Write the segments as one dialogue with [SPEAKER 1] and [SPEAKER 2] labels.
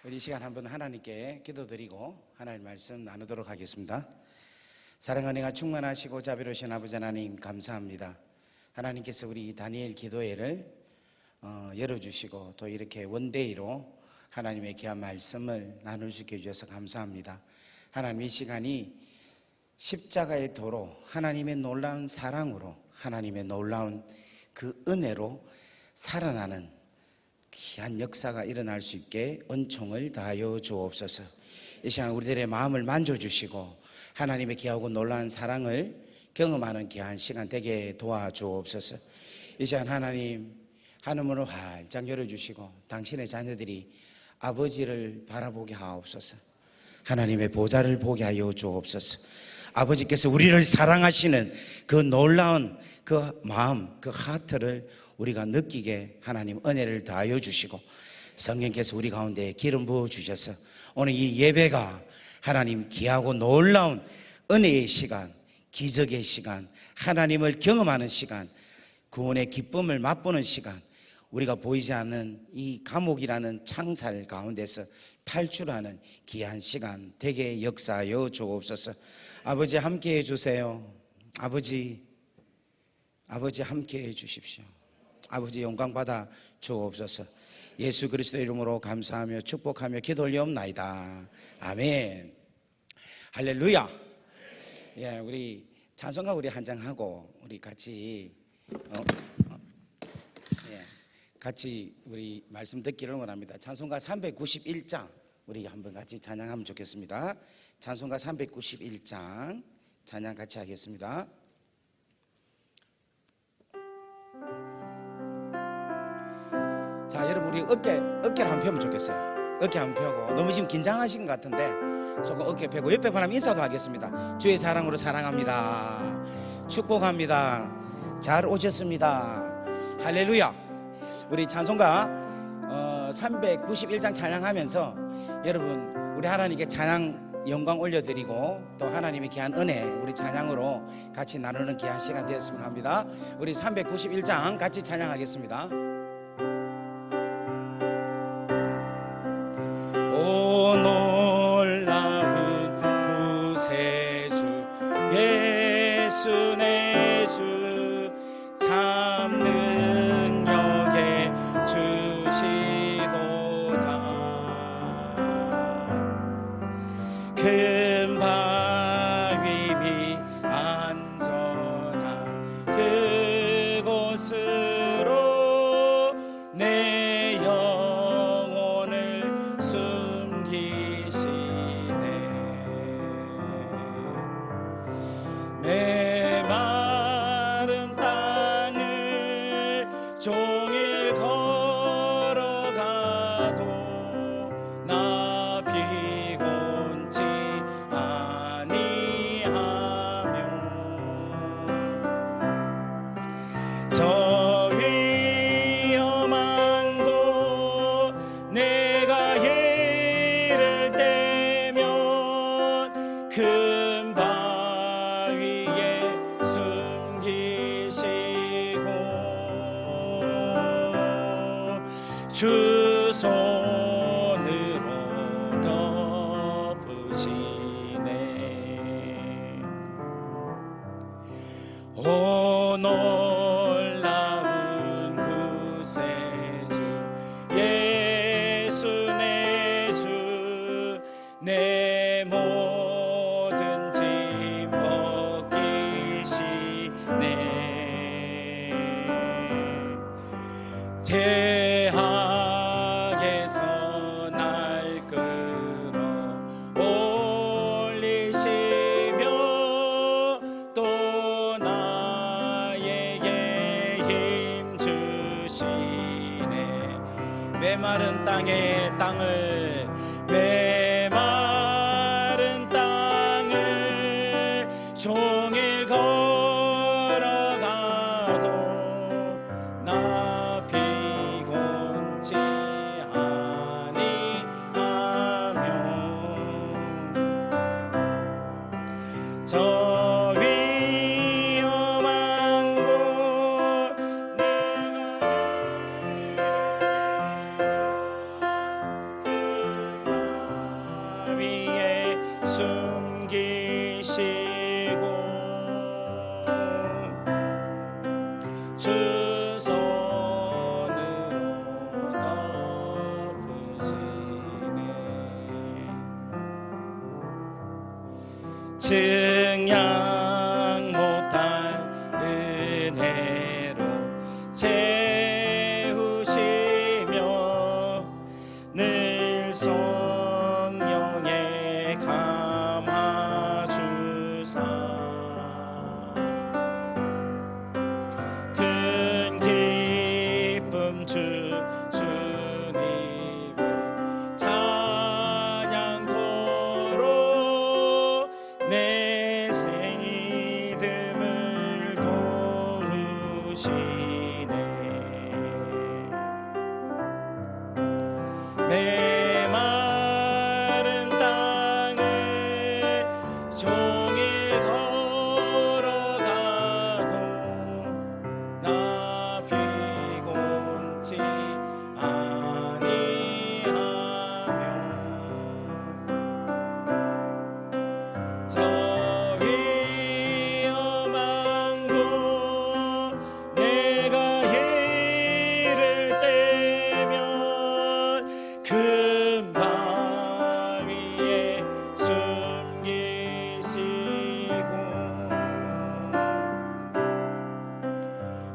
[SPEAKER 1] 우리 이 시간 한번 하나님께 기도드리고 하나님 말씀 나누도록 하겠습니다. 사랑과 은혜가 충만하시고 자비로우신 아버지 하나님 감사합니다. 하나님께서 우리 다니엘 기도회를 열어주시고 또 이렇게 원데이로 하나님의 귀한 말씀을 나눌 수 있게 해주셔서 감사합니다. 하나님 이 시간이 십자가의 도로 하나님의 놀라운 사랑으로 하나님의 놀라운 그 은혜로 살아나는 귀한 역사가 일어날 수 있게 은총을 다하여 주옵소서. 이 시간 우리들의 마음을 만져주시고 하나님의 귀하고 놀라운 사랑을 경험하는 귀한 시간 되게 도와주옵소서. 이 시간 하나님 하늘문을 활짝 열어주시고 당신의 자녀들이 아버지를 바라보게 하옵소서. 하나님의 보좌를 보게 하여 주옵소서. 아버지께서 우리를 사랑하시는 그 놀라운 그 마음, 그 하트를 우리가 느끼게 하나님 은혜를 다하여 주시고 성령께서 우리 가운데 기름 부어 주셔서 오늘 이 예배가 하나님 귀하고 놀라운 은혜의 시간, 기적의 시간, 하나님을 경험하는 시간, 구원의 기쁨을 맛보는 시간, 우리가 보이지 않는 이 감옥이라는 창살 가운데서 탈출하는 귀한 시간 되게 역사하여 주옵소서. 아버지 함께해 주세요. 아버지 함께해 주십시오. 아버지 영광 받아 주옵소서. 예수 그리스도의 이름으로 감사하며 축복하며 기도 올리옵나이다. 아멘. 할렐루야. 예, 우리 찬송가 우리 한 장 하고 우리 같이 같이 우리 말씀 듣기를 원합니다. 찬송가 391장 우리 한번 같이 찬양하면 좋겠습니다. 찬송가 391장 찬양 같이 하겠습니다. 자, 여러분 우리 어깨를 한번 펴면 좋겠어요. 어깨 한번 펴고 너무 지금 긴장하신 것 같은데 조금 어깨 펴고 옆에 바람 인사도 하겠습니다. 주의 사랑으로 사랑합니다. 축복합니다. 잘 오셨습니다. 할렐루야. 우리 찬송가 391장 찬양하면서 여러분 우리 하나님께 찬양 영광 올려드리고 또 하나님의 귀한 은혜 우리 찬양으로 같이 나누는 귀한 시간 되었으면 합니다. 우리 391장 같이 찬양하겠습니다. 오 놀라운 구세주 예수 내 주 참 능력에 주시도다. 큰 바위 미 안전한 그곳으로 내 영혼을 숨기시네. 메마른 땅을 종일 걸어가도 나 피곤치 아니하며 저 위험한 곳 내가 예를 떼면 큰 바위에 숨기시고 주 손으로 덮으시네. 오 놀라운 구세주 예수 내 주 내 모든 짐 벗기시네. 대학에서 날 끌어올리시며 또 나에게 힘 주시네. 메마른 땅을 종일 걸어가도 나 피곤치 아니하며 저 위험한 곳 내가 정량 못할 은혜로 채우시며 늘 성령에 감화주사 큰 기쁨 주님을 찬양토록 내 믿음을 도우시네. 메마른 땅을 종일 걸어가도 나 비곤치 아니하며 저 위험한 곳 내가 이를 때면 큰 바위에 숨기시고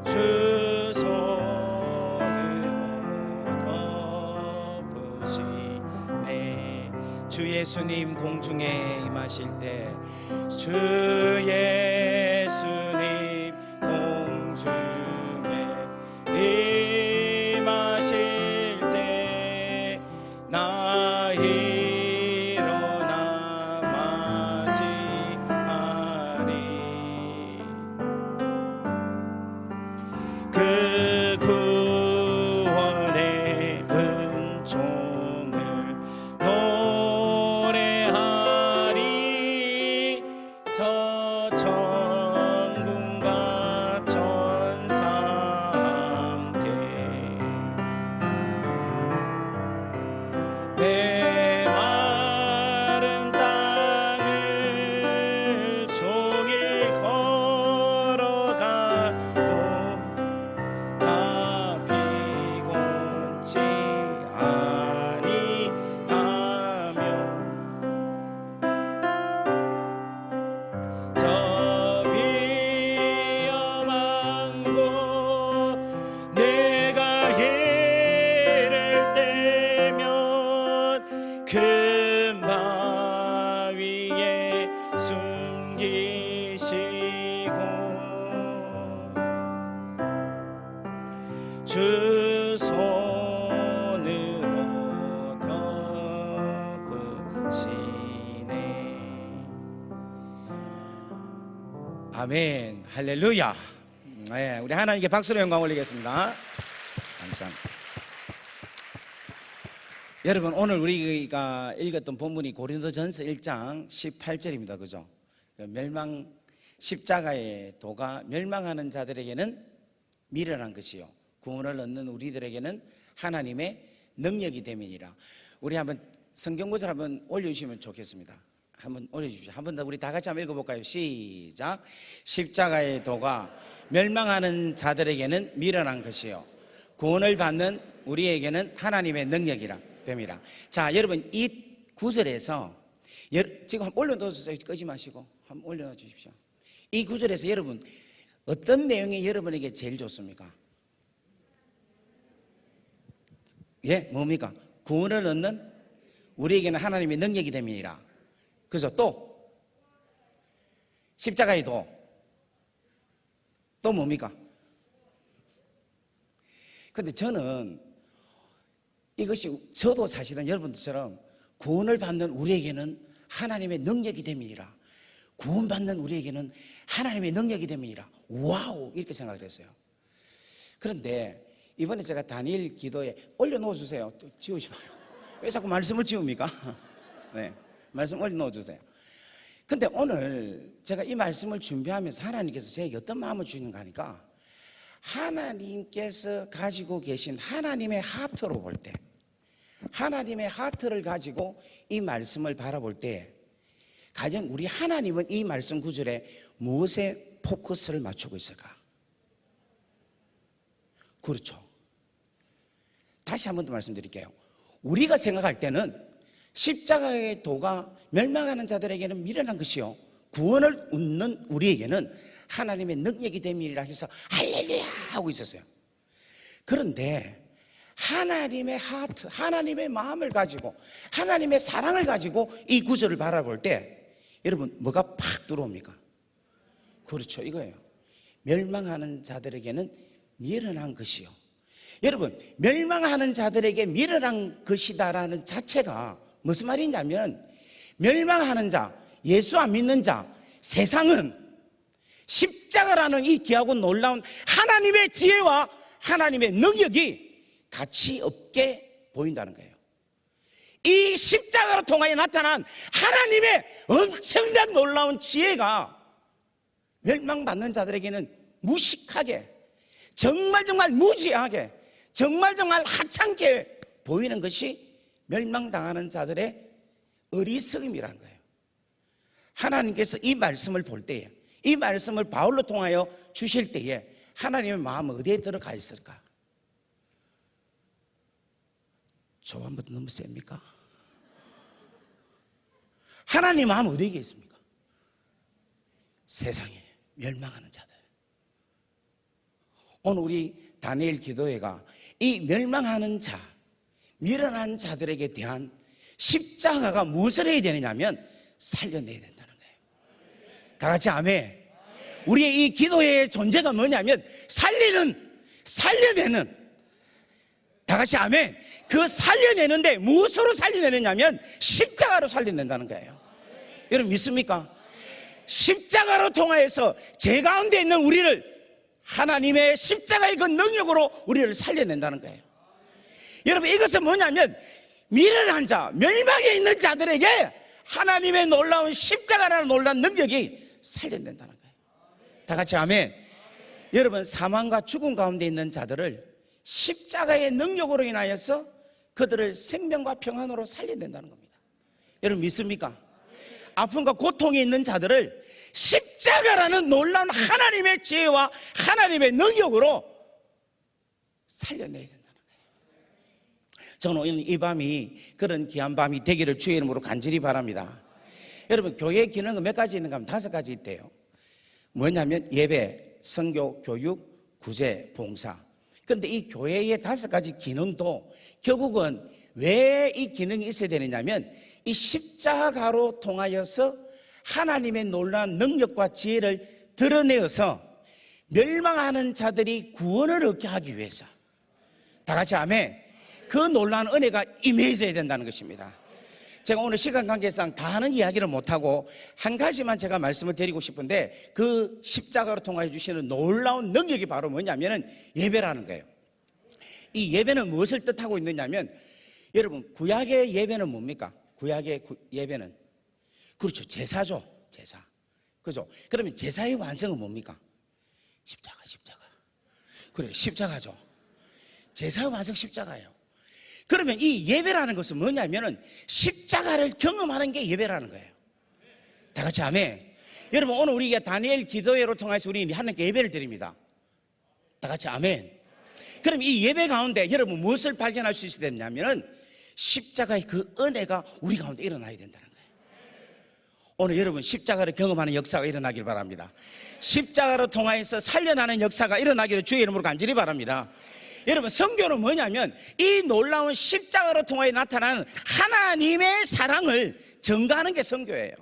[SPEAKER 1] 주 손으로 덮으시네. 주 예수님 공중에 임하실 때 주 예수님 공중에 임하실 때 나 일어나 맞이하리. 그 구원의 은총을 노래하리. 저 천군과 천사 함께 메마른 땅을 종일 걸어가도 나 비곤치 아니하며 저 위험한 곳 내가 이를 때면 큰 바위에 숨기시고 주 손으로 덮으시네. 아멘. 할렐루야. 네, 우리 하나님께 박수로 영광 올리겠습니다. 감사합니다. 여러분, 오늘 우리가 읽었던 본문이 고린도전서 1장 18절입니다. 그죠? 멸망 십자가의 도가 멸망하는 자들에게는 미련한 것이요 구원을 얻는 우리들에게는 하나님의 능력이 됨이니라. 우리 한번 성경구절 한번 올려주시면 좋겠습니다. 한번 올려주십시오. 한 번 더 우리 다 같이 한번 읽어볼까요? 시작. 십자가의 도가 멸망하는 자들에게는 미련한 것이요 구원을 받는 우리에게는 하나님의 능력이라 됨이라. 자, 여러분 이 구절에서 지금 한번 올려놓으세요. 끄지 마시고 한번 올려놔 주십시오. 이 구절에서 여러분 어떤 내용이 여러분에게 제일 좋습니까? 예, 뭡니까? 구원을 얻는 우리에게는 하나님의 능력이 됨이니라. 그래서 또 십자가의 도. 또 뭡니까? 근데 저는 이것이 저도 사실은 여러분들처럼 구원을 받는 우리에게는 하나님의 능력이 됨이니라. 구원받는 우리에게는 하나님의 능력이 됨이니라. 와우, 이렇게 생각을 했어요. 그런데 이번에 제가 다니엘 기도에 올려놓아 주세요. 또 지우지 마요. 왜 자꾸 말씀을 지웁니까? 네, 말씀 올려놓아 주세요. 근데 오늘 제가 이 말씀을 준비하면서 하나님께서 제게 어떤 마음을 주시는가 하니까 하나님께서 가지고 계신 하나님의 하트로 볼 때, 하나님의 하트를 가지고 이 말씀을 바라볼 때 과연 우리 하나님은 이 말씀 구절에 무엇에 포커스를 맞추고 있을까? 그렇죠. 다시 한 번 더 말씀드릴게요. 우리가 생각할 때는 십자가의 도가 멸망하는 자들에게는 미련한 것이요 구원을 얻는 우리에게는 하나님의 능력이 됨이라 해서 할렐루야 하고 있었어요. 그런데 하나님의 하트, 하나님의 마음을 가지고 하나님의 사랑을 가지고 이 구절을 바라볼 때 여러분 뭐가 팍 들어옵니까? 그렇죠, 이거예요. 멸망하는 자들에게는 미련한 것이요. 여러분, 멸망하는 자들에게 미련한 것이다라는 자체가 무슨 말이냐면, 멸망하는 자, 예수 안 믿는 자, 세상은 십자가라는 이 귀하고 놀라운 하나님의 지혜와 하나님의 능력이 같이 없게 보인다는 거예요. 이 십자가로 통하여 나타난 하나님의 엄청난 놀라운 지혜가 멸망받는 자들에게는 무식하게, 정말 무지하게, 정말 하찮게 보이는 것이 멸망당하는 자들의 어리석음이라는 거예요. 하나님께서 이 말씀을 볼 때에, 이 말씀을 바울로 통하여 주실 때에 하나님의 마음은 어디에 들어가 있을까? 저번부터 너무 셉니까? 하나님 마음은 어디에 있습니까? 세상에 멸망하는 자들. 오늘 우리 다니엘 기도회가 이 멸망하는 자, 미련한 자들에게 대한 십자가가 무엇을 해야 되느냐면 살려내야 된다는 거예요. 다 같이 아멘. 우리의 이 기도회의 존재가 뭐냐면 살려내는, 다 같이 아멘. 그 살려내는데 무엇으로 살려내느냐면 십자가로 살려낸다는 거예요. 여러분 믿습니까? 십자가로 통하여서 제 가운데 있는 우리를 하나님의 십자가의 그 능력으로 우리를 살려낸다는 거예요. 여러분 이것은 뭐냐면 미련한 자, 멸망에 있는 자들에게 하나님의 놀라운 십자가라는 놀라운 능력이 살려낸다는 거예요. 다 같이 아멘. 여러분 사망과 죽음 가운데 있는 자들을 십자가의 능력으로 인하여서 그들을 생명과 평안으로 살려낸다는 겁니다. 여러분 믿습니까? 아픔과 고통에 있는 자들을 십자가라는 놀라운 하나님의 지혜와 하나님의 능력으로 살려내야 된다는 거예요. 저는 오늘 이 밤이 그런 귀한 밤이 되기를 주의 이름으로 간절히 바랍니다. 여러분 교회의 기능은 몇 가지 있는가 하면 5가지 있대요. 뭐냐면 예배, 선교, 교육, 구제, 봉사. 그런데 이 교회의 5가지 기능도 결국은 왜 이 기능이 있어야 되느냐면 이 십자가로 통하여서 하나님의 놀라운 능력과 지혜를 드러내어서 멸망하는 자들이 구원을 얻게 하기 위해서, 다 같이 아멘. 그 놀라운 은혜가 임해져야 된다는 것입니다. 제가 오늘 시간 관계상 다 하는 이야기를 못하고 한 가지만 제가 말씀을 드리고 싶은데, 그 십자가로 통하여 주시는 놀라운 능력이 바로 뭐냐면 예배라는 거예요. 이 예배는 무엇을 뜻하고 있느냐면, 여러분 구약의 예배는 뭡니까? 구약의 예배는 그렇죠, 제사죠. 제사. 그죠? 그러면 제사의 완성은 뭡니까? 십자가. 그래, 십자가죠. 제사의 완성 십자가예요. 그러면 이 예배라는 것은 뭐냐면은 십자가를 경험하는 게 예배라는 거예요. 다 같이 아멘. 여러분 오늘 우리가 다니엘 기도회로 통해서 우리 하나님께 예배를 드립니다. 다 같이 아멘. 그럼 이 예배 가운데 여러분 무엇을 발견할 수 있어야 되냐면은 십자가의 그 은혜가 우리 가운데 일어나야 된다는 거예요. 오늘 여러분 십자가를 경험하는 역사가 일어나길 바랍니다. 십자가로 통하여서 살려나는 역사가 일어나기를 주의 이름으로 간절히 바랍니다. 여러분 선교는 뭐냐면 이 놀라운 십자가로 통하여 나타나는 하나님의 사랑을 전가하는 게 선교예요.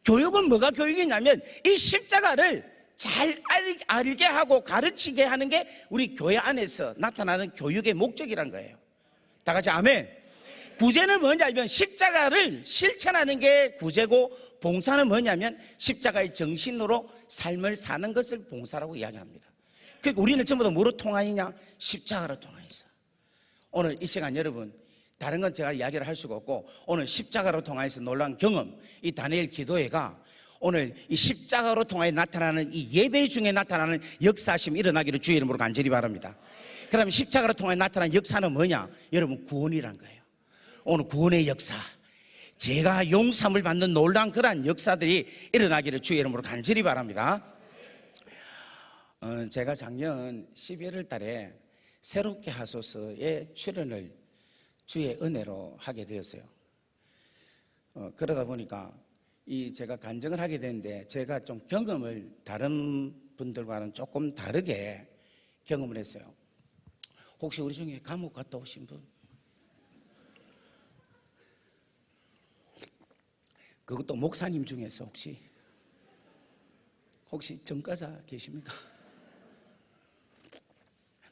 [SPEAKER 1] 교육은 뭐가 교육이냐면 이 십자가를 잘 알게 하고 가르치게 하는 게 우리 교회 안에서 나타나는 교육의 목적이란 거예요. 다 같이 아멘. 구제는 뭐냐면 십자가를 실천하는 게 구제고, 봉사는 뭐냐면 십자가의 정신으로 삶을 사는 것을 봉사라고 이야기합니다. 그러니까 우리는 전부 다 뭐로 통하느냐? 십자가로 통하여서. 오늘 이 시간 여러분 다른 건 제가 이야기를 할 수가 없고, 오늘 십자가로 통하여서 놀라운 경험, 이 다니엘 기도회가 오늘 이 십자가로 통하여 나타나는 이 예배 중에 나타나는 역사심이 일어나기를 주의 이름으로 간절히 바랍니다. 그러면 십자가로 통하여 나타나는 역사는 뭐냐? 여러분 구원이란 거예요. 오늘 구원의 역사, 제가 용서함을 받는 놀라운 그러한 역사들이 일어나기를 주의 이름으로 간절히 바랍니다. 제가 작년 11월 달에 새롭게 하소서에 출연을 주의 은혜로 하게 되었어요. 그러다 보니까 제가 간증을 하게 되는데 제가 좀 경험을 다른 분들과는 조금 다르게 경험을 했어요. 혹시 우리 중에 감옥 갔다 오신 분? 그것도 목사님 중에서 혹시 전과자 계십니까?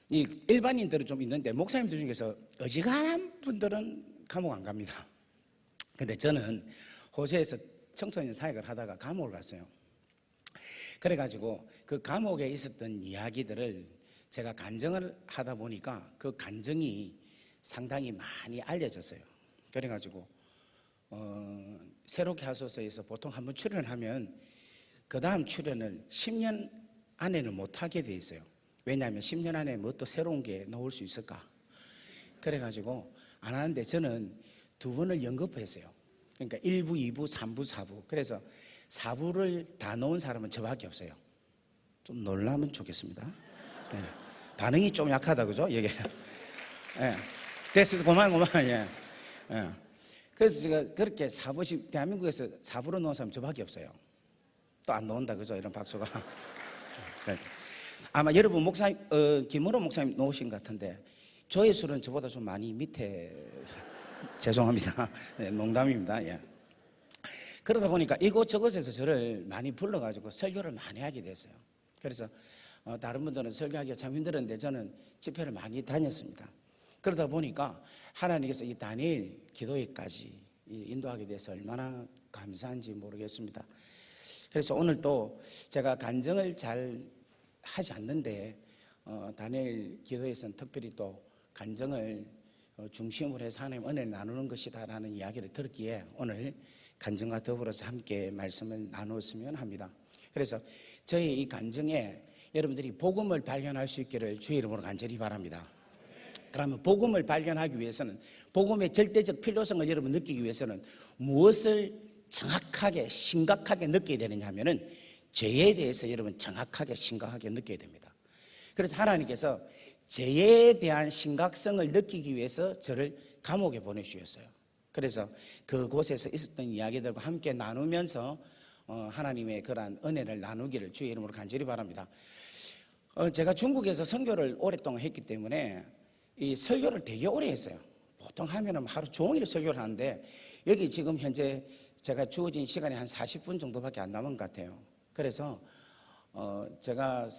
[SPEAKER 1] 이 일반인들은 좀 있는데 목사님들 중에서 어지간한 분들은 감옥 안 갑니다. 근데 저는 호주에서 청소년 사역을 하다가 감옥을 갔어요. 그래가지고 그 감옥에 있었던 이야기들을 제가 간증을 하다 보니까 그 간증이 상당히 많이 알려졌어요. 그래가지고 새롭게 하소서에서 보통 한번 출연을 하면 그 다음 출연을 10년 안에는 못하게 돼 있어요. 왜냐하면 10년 안에 뭐 또 새로운 게 나올 수 있을까. 그래가지고 안 하는데 저는 2번을 연급했어요. 그러니까 1부, 2부, 3부, 4부. 그래서 4부를 다 넣은 사람은 저밖에 없어요. 좀 놀라면 좋겠습니다. 네. 반응이 좀 약하다, 그죠? 이게. 네. 됐어요. 고마워. 예. 예. 그래서 제가 그렇게 4부씩, 대한민국에서 4부로 넣은 사람 저밖에 없어요. 또 안 넣는다, 그죠? 이런 박수가. 네. 아마 여러분 목사님, 김은호 목사님 놓으신 것 같은데 조회수는 저보다 좀 많이 밑에 죄송합니다. 네, 농담입니다. 예. 그러다 보니까 이곳저곳에서 저를 많이 불러가지고 설교를 많이 하게 됐어요. 그래서 다른 분들은 설교하기가 참 힘들었는데 저는 집회를 많이 다녔습니다. 그러다 보니까 하나님께서 이 다니엘 기도회까지 인도하게 돼서 얼마나 감사한지 모르겠습니다. 그래서 오늘 또 제가 간증을 잘 하지 않는데 다니엘 기도회에서는 특별히 또 간증을 중심으로 해서 하나님 은혜를 나누는 것이다 라는 이야기를 들었기에 오늘 간증과 더불어서 함께 말씀을 나누었으면 합니다. 그래서 저희 이 간증에 여러분들이 복음을 발견할 수 있기를 주의 이름으로 간절히 바랍니다. 그러면 복음을 발견하기 위해서는 복음의 절대적 필요성을 여러분 느끼기 위해서는 무엇을 정확하게 심각하게 느껴야 되느냐 하면은 죄에 대해서 여러분 정확하게 심각하게 느껴야 됩니다. 그래서 하나님께서 죄에 대한 심각성을 느끼기 위해서 저를 감옥에 보내주셨어요. 그래서 그곳에서 있었던 이야기들과 함께 나누면서 하나님의 그러한 은혜를 나누기를 주의 이름으로 간절히 바랍니다. 제가 중국에서 선교를 오랫동안 했기 때문에 이 설교를 되게 오래 했어요. 보통 하면은 하루 종일 설교를 하는데 여기 지금 현재 제가 주어진 시간이 한 40분 정도밖에 안 남은 것 같아요. 그래서 제가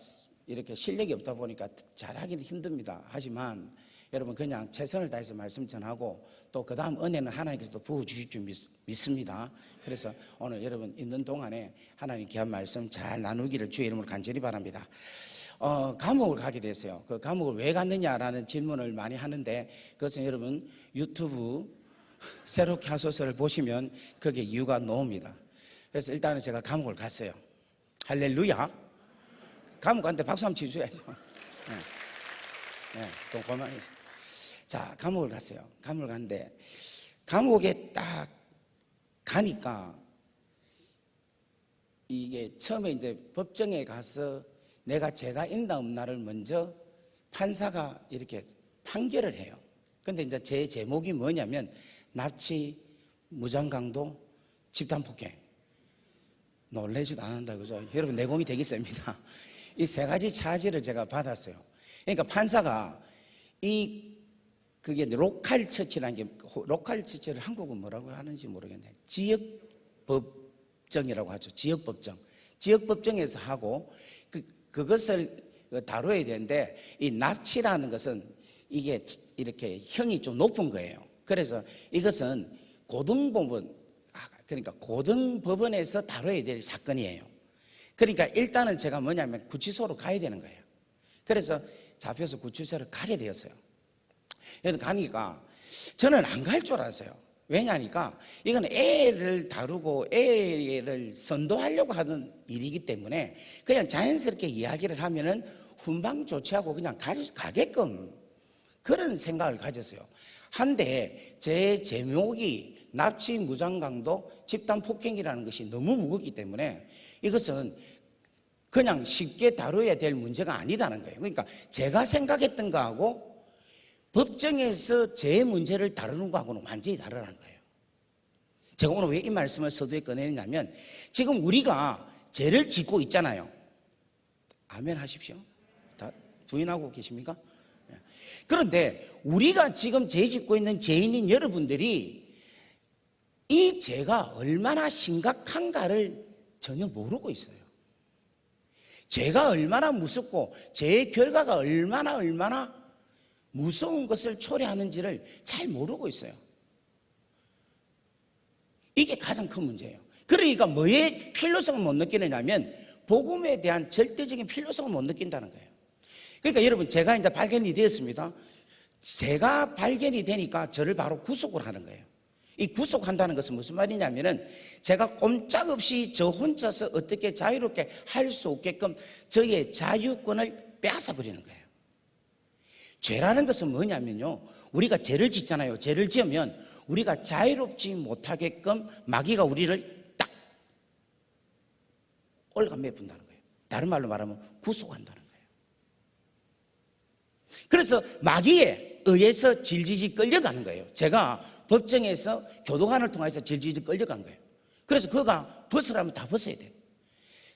[SPEAKER 1] 이렇게 실력이 없다 보니까 잘하기는 힘듭니다. 하지만 여러분 그냥 최선을 다해서 말씀 전하고 또 그 다음 은혜는 하나님께서 또 부어주실 줄 믿습니다. 그래서 오늘 여러분 있는 동안에 하나님 귀한 말씀 잘 나누기를 주의 이름으로 간절히 바랍니다. 감옥을 가게 됐어요. 그 감옥을 왜 갔느냐라는 질문을 많이 하는데 그것은 여러분 유튜브 새롭게 하소서를 보시면 그게 이유가 나옵니다. 그래서 일단은 제가 감옥을 갔어요. 할렐루야. 감옥 갔는데 박수 한번 치셔야죠. 네, 또 고마워요. 자, 감옥을 갔어요. 감옥을 갔는데 감옥에 딱 가니까 이게 처음에 이제 법정에 가서 내가 죄가 있나 없나를 먼저 판사가 이렇게 판결을 해요. 근데 이제 제 제목이 뭐냐면 납치, 무장강도, 집단폭행. 놀라지도 않는다, 그죠? 여러분 내공이 되게 셉니다. 이 3가지 차지를 제가 받았어요. 그러니까 판사가 그게 로컬 처치라는 게, 로컬 처치를 한국은 뭐라고 하는지 모르겠네. 지역법정이라고 하죠. 지역법정. 지역법정에서 하고 그것을 다뤄야 되는데 이 납치라는 것은 이게 이렇게 형이 좀 높은 거예요. 그래서 이것은 그러니까 고등법원에서 다뤄야 될 사건이에요. 그러니까 일단은 제가 뭐냐면 구치소로 가야 되는 거예요. 그래서 잡혀서 구치소를 가게 되었어요. 여기 가니까 저는 안 갈 줄 알았어요. 왜냐니까 이건 애를 다루고 애를 선도하려고 하는 일이기 때문에 그냥 자연스럽게 이야기를 하면은 훈방 조치하고 그냥 가게끔 그런 생각을 가졌어요. 한데 제 제목이 납치, 무장강도, 집단폭행이라는 것이 너무 무겁기 때문에 이것은 그냥 쉽게 다뤄야 될 문제가 아니다는 거예요. 그러니까 제가 생각했던 거하고 법정에서 제 문제를 다루는 거하고는 완전히 다르다는 거예요. 제가 오늘 왜 이 말씀을 서두에 꺼내냐면 지금 우리가 죄를 짓고 있잖아요. 아멘 하십시오. 다 부인하고 계십니까? 그런데 우리가 지금 죄 짓고 있는 죄인인 여러분들이 이 죄가 얼마나 심각한가를 전혀 모르고 있어요. 죄가 얼마나 무섭고 죄의 결과가 얼마나 무서운 것을 초래하는지를 잘 모르고 있어요. 이게 가장 큰 문제예요. 그러니까 뭐의 필요성을 못 느끼느냐면 복음에 대한 절대적인 필요성을 못 느낀다는 거예요. 그러니까 여러분, 제가 이제 발견이 되었습니다. 제가 발견이 되니까 저를 바로 구속을 하는 거예요. 이 구속한다는 것은 무슨 말이냐면은 제가 꼼짝없이 저 혼자서 어떻게 자유롭게 할 수 없게끔 저의 자유권을 빼앗아 버리는 거예요. 죄라는 것은 뭐냐면요, 우리가 죄를 짓잖아요. 죄를 지으면 우리가 자유롭지 못하게끔 마귀가 우리를 딱 올가매분다는 거예요. 다른 말로 말하면 구속한다는 거예요. 그래서 마귀에 의해서 질질질 끌려가는 거예요. 제가 법정에서 교도관을 통해서 질질질 끌려간 거예요. 그래서 그가 벗으라면 다 벗어야 돼요.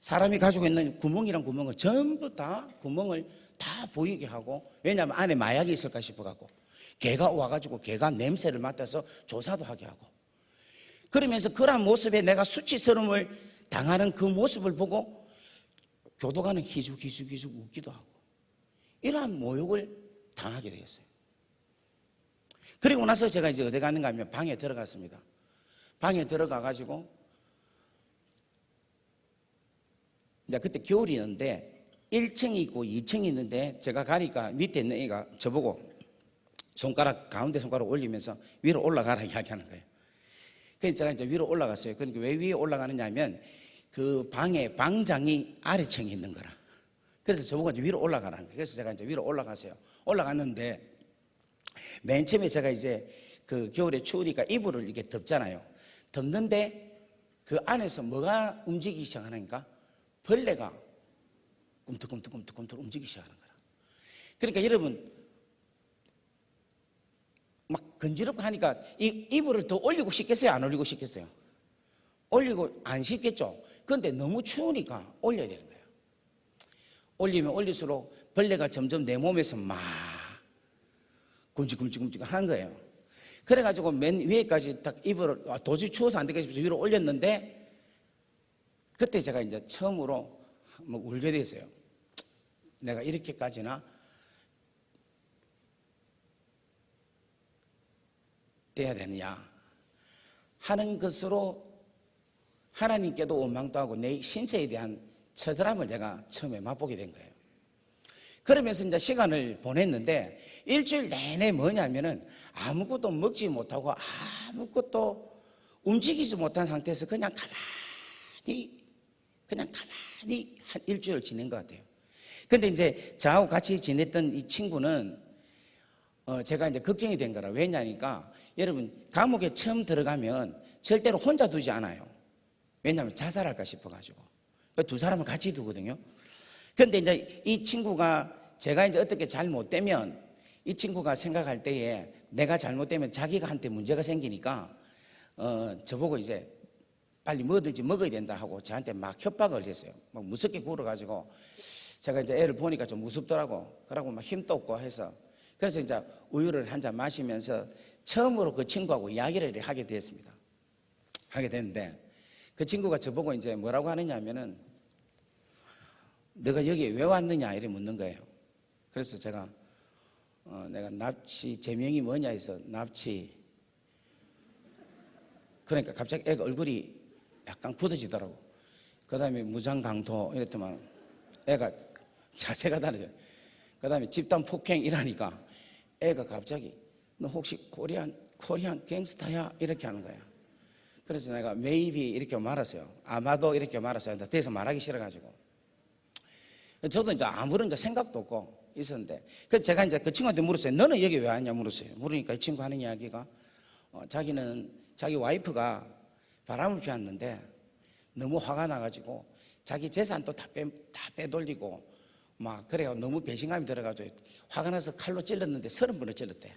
[SPEAKER 1] 사람이 가지고 있는 구멍이란 구멍을 전부 다 구멍을 다 보이게 하고, 왜냐하면 안에 마약이 있을까 싶어갖고, 개가 와가지고 개가 냄새를 맡아서 조사도 하게 하고, 그러면서 그런 모습에 내가 수치스러움을 당하는 그 모습을 보고 교도관은 희죽희죽 웃기도 하고, 이러한 모욕을 당하게 되었어요. 그리고 나서 제가 이제 어디 갔는가 하면 방에 들어갔습니다. 방에 들어가가지고, 이제 그때 겨울이었는데 1층이 있고 2층이 있는데, 제가 가니까 밑에 있는 애가 저보고 가운데 손가락 올리면서 위로 올라가라 이야기하는 거예요. 그래서 제가 이제 위로 올라갔어요. 그러니까 왜 위에 올라가느냐 하면 그 방에 방장이 아래층에 있는 거라. 그래서 저보고 이제 위로 올라가라는 거예요. 그래서 제가 이제 위로 올라갔어요. 올라갔는데 맨 처음에 제가 이제 그 겨울에 추우니까 이불을 이렇게 덮잖아요. 덮는데 그 안에서 뭐가 움직이기 시작하니까 벌레가 꿈틀꿈틀 움직이기 시작하는 거라. 그러니까 여러분, 막 건지럽고 하니까 이 이불을 더 올리고 싶겠어요? 안 올리고 싶겠어요? 올리고 안 싶겠죠? 그런데 너무 추우니까 올려야 되는 거예요. 올리면 올릴수록 벌레가 점점 내 몸에서 막 굶직굶직 하는 거예요. 그래가지고 맨 위에까지 딱 이불을 도저히 추워서 안 되겠다 싶어서 위로 올렸는데, 그때 제가 이제 처음으로 뭐 울게 됐어요. 내가 이렇게까지나 돼야 되느냐 하는 것으로 하나님께도 원망도 하고 내 신세에 대한 처절함을 제가 처음에 맛보게 된 거예요. 그러면서 이제 시간을 보냈는데 일주일 내내 뭐냐면은 아무것도 먹지 못하고 아무것도 움직이지 못한 상태에서 그냥 가만히 한 일주일 지낸 것 같아요. 근데 이제 저하고 같이 지냈던 이 친구는 제가 이제 걱정이 된 거라. 왜냐니까 여러분, 감옥에 처음 들어가면 절대로 혼자 두지 않아요. 왜냐하면 자살할까 싶어가지고 두 사람을 같이 두거든요. 그런데 이제 이 친구가, 제가 이제 어떻게 잘못되면 이 친구가 생각할 때에 내가 잘못되면 자기가 한테 문제가 생기니까 저보고 이제 빨리 뭐든지 먹어야 된다 하고 저한테 막 협박을 했어요. 막 무섭게 굴어가지고 제가 이제 애를 보니까 좀 무섭더라고. 그러고 막 힘도 없고 해서, 그래서 이제 우유를 한 잔 마시면서 처음으로 그 친구하고 이야기를 하게 됐습니다. 하게 됐는데 그 친구가 저보고 이제 뭐라고 하느냐 하면은, 너가 여기에 왜 왔느냐 이렇게 묻는 거예요. 그래서 제가 내가 납치, 제명이 뭐냐 해서 납치. 그러니까 갑자기 애가 얼굴이 약간 굳어지더라고. 그 다음에 무장강도 이랬더만 애가 자세가 다르죠. 그 다음에 집단 폭행 이라니까 애가 갑자기 너 혹시 코리안 갱스타야? 이렇게 하는 거야. 그래서 내가 maybe 이렇게 말았어요. 아마도 이렇게 말았어요. 더 이상 말하기 싫어가지고. 저도 이제 아무런 생각도 없고 있었는데, 그래서 제가 이제 그 친구한테 물었어요. 너는 여기 왜 왔냐 물었어요. 물으니까 이 친구 하는 이야기가 자기는 자기 와이프가 바람을 피웠는데 너무 화가 나가지고 자기 재산도 다 빼돌리고 막 그래요. 너무 배신감이 들어가지고 화가 나서 칼로 찔렀는데 30번을 찔렀대.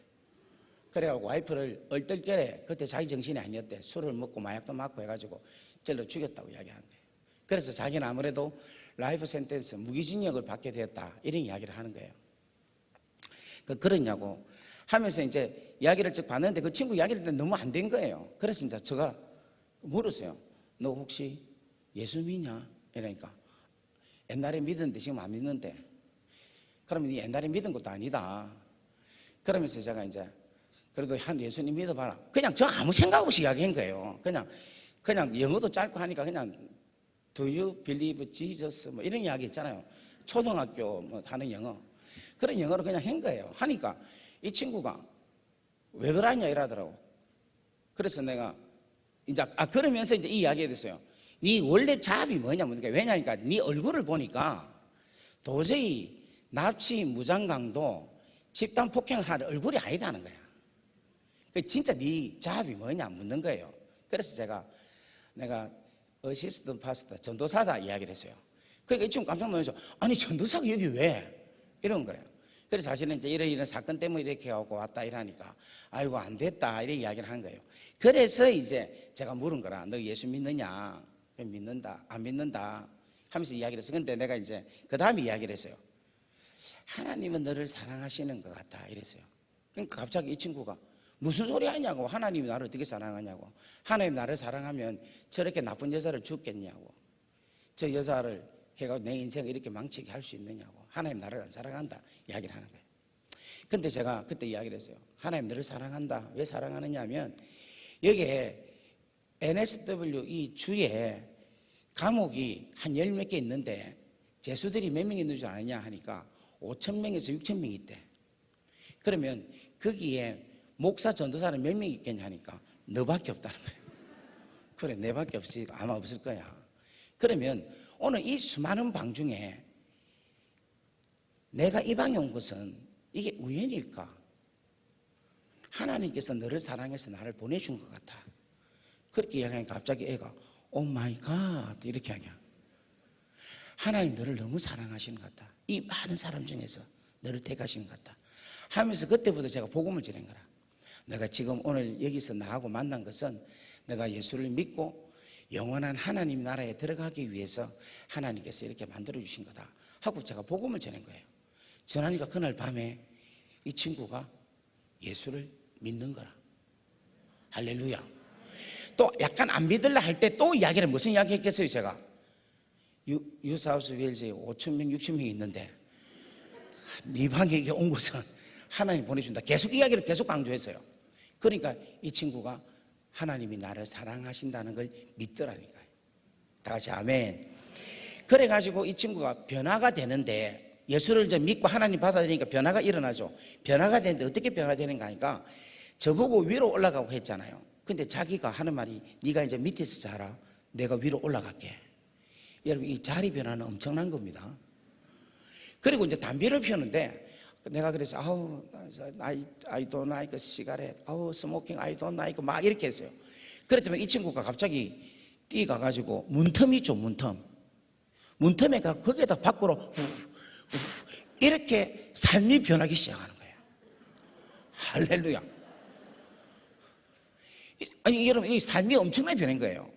[SPEAKER 1] 그래가지고 와이프를 얼떨결에 그때 자기 정신이 아니었대. 술을 먹고 마약도 맞고 해가지고 찔러 죽였다고 이야기하는 거예요. 그래서 자기는 아무래도 라이프 센텐스 무기징역을 받게 되었다 이런 이야기를 하는 거예요. 그러냐고 하면서 이제 이야기를 쭉 봤는데 그 친구 이야기를 너무 안 된 거예요. 그래서 이제 제가 물었어요. 너 혹시 예수 믿냐? 이러니까 옛날에 믿었는데 지금 안 믿는데. 그러면 네 옛날에 믿은 것도 아니다. 그러면서 제가 이제 그래도 한 예수님 믿어봐라. 그냥 저 아무 생각 없이 이야기한 거예요. 그냥 영어도 짧고 하니까 그냥 Do you believe Jesus? 뭐 이런 이야기 있잖아요. 초등학교 뭐 하는 영어. 그런 영어로 그냥 한 거예요. 하니까 이 친구가 왜 그러냐 이러더라고. 그래서 내가 이제 그러면서 이제 이 이야기가 됐어요. 네 원래 자업이 뭐냐 묻니까 왜냐니까 네 얼굴을 보니까 도저히 납치 무장강도 집단 폭행을 하는 얼굴이 아니다는 거야. 진짜 네 자업이 뭐냐 묻는 거예요. 그래서 내가 어시스턴트 파스터 전도사다 이야기를 했어요. 그러니까 이 친구 깜짝 놀라서 아니 전도사가 여기 왜? 이런 거예요. 그래서 사실은 이제 이런 사건 때문에 이렇게 하고 왔다 이러니까 아이고 안 됐다 이렇게 이야기를 하는 거예요. 그래서 이제 제가 물은 거라. 너 예수 믿느냐? 믿는다. 안 믿는다. 하면서 이야기를 했어요. 근데 내가 이제 그 다음에 이야기를 했어요. 하나님은 너를 사랑하시는 것 같다 이랬어요. 그러니까 갑자기 이 친구가 무슨 소리 하냐고. 하나님이 나를 어떻게 사랑하냐고. 하나님 나를 사랑하면 저렇게 나쁜 여자를 죽겠냐고. 저 여자를 해가지고 내 인생을 이렇게 망치게 할 수 있느냐고. 하나님 나를 안 사랑한다 이야기를 하는 거예요. 근데 제가 그때 이야기를 했어요. 하나님 너를 사랑한다. 왜 사랑하느냐 하면 여기에 NSW 이 주에 감옥이 한 10몇 개 있는데 죄수들이 몇 명 있는 줄 아느냐 하니까 5,000명에서 6,000명이 있대. 그러면 거기에 목사 전도사는 몇 명 있겠냐 하니까 너밖에 없다는 거예요. 그래 내밖에 없지 아마 없을 거야. 그러면 오늘 이 수많은 방 중에 내가 이 방에 온 것은 이게 우연일까? 하나님께서 너를 사랑해서 나를 보내준 것 같아. 그렇게 이야기하니까 갑자기 애가 오 마이 갓 이렇게 하냐. 하나님 너를 너무 사랑하시는 것 같다. 이 많은 사람 중에서 너를 택하시는 것 같다 하면서 그때부터 제가 복음을 전한 거라. 내가 지금 오늘 여기서 나하고 만난 것은 내가 예수를 믿고 영원한 하나님 나라에 들어가기 위해서 하나님께서 이렇게 만들어주신 거다 하고 제가 복음을 전한 거예요. 전하니까 그날 밤에 이 친구가 예수를 믿는 거라. 할렐루야. 또 약간 안 믿을라 할 때 또 이야기를 무슨 이야기 했겠어요 제가. 뉴사우스 웨일즈에 5,000명 6,000명이 있는데 네 방에 온 것은 하나님 보내준다. 계속 이야기를 계속 강조했어요. 그러니까 이 친구가 하나님이 나를 사랑하신다는 걸 믿더라니까요. 다 같이 아멘. 그래가지고 이 친구가 변화가 되는데 예수를 이제 믿고 하나님 받아들이니까 변화가 일어나죠. 변화가 되는데 어떻게 변화되는가 하니까 저보고 위로 올라가고 했잖아요. 근데 자기가 하는 말이 네가 이제 밑에서 자라 내가 위로 올라갈게. 여러분 이 자리 변화는 엄청난 겁니다. 그리고 이제 담배를 피우는데 내가 그래서 I don't like cigarette, smoking, I don't like 막 이렇게 했어요. 그랬더니 이 친구가 갑자기 뛰어가가지고 문틈이 있죠 문틈에 가 거기에다 밖으로 이렇게 삶이 변하기 시작하는 거예요. 할렐루야. 아니 여러분 이 삶이 엄청나게 변한 거예요.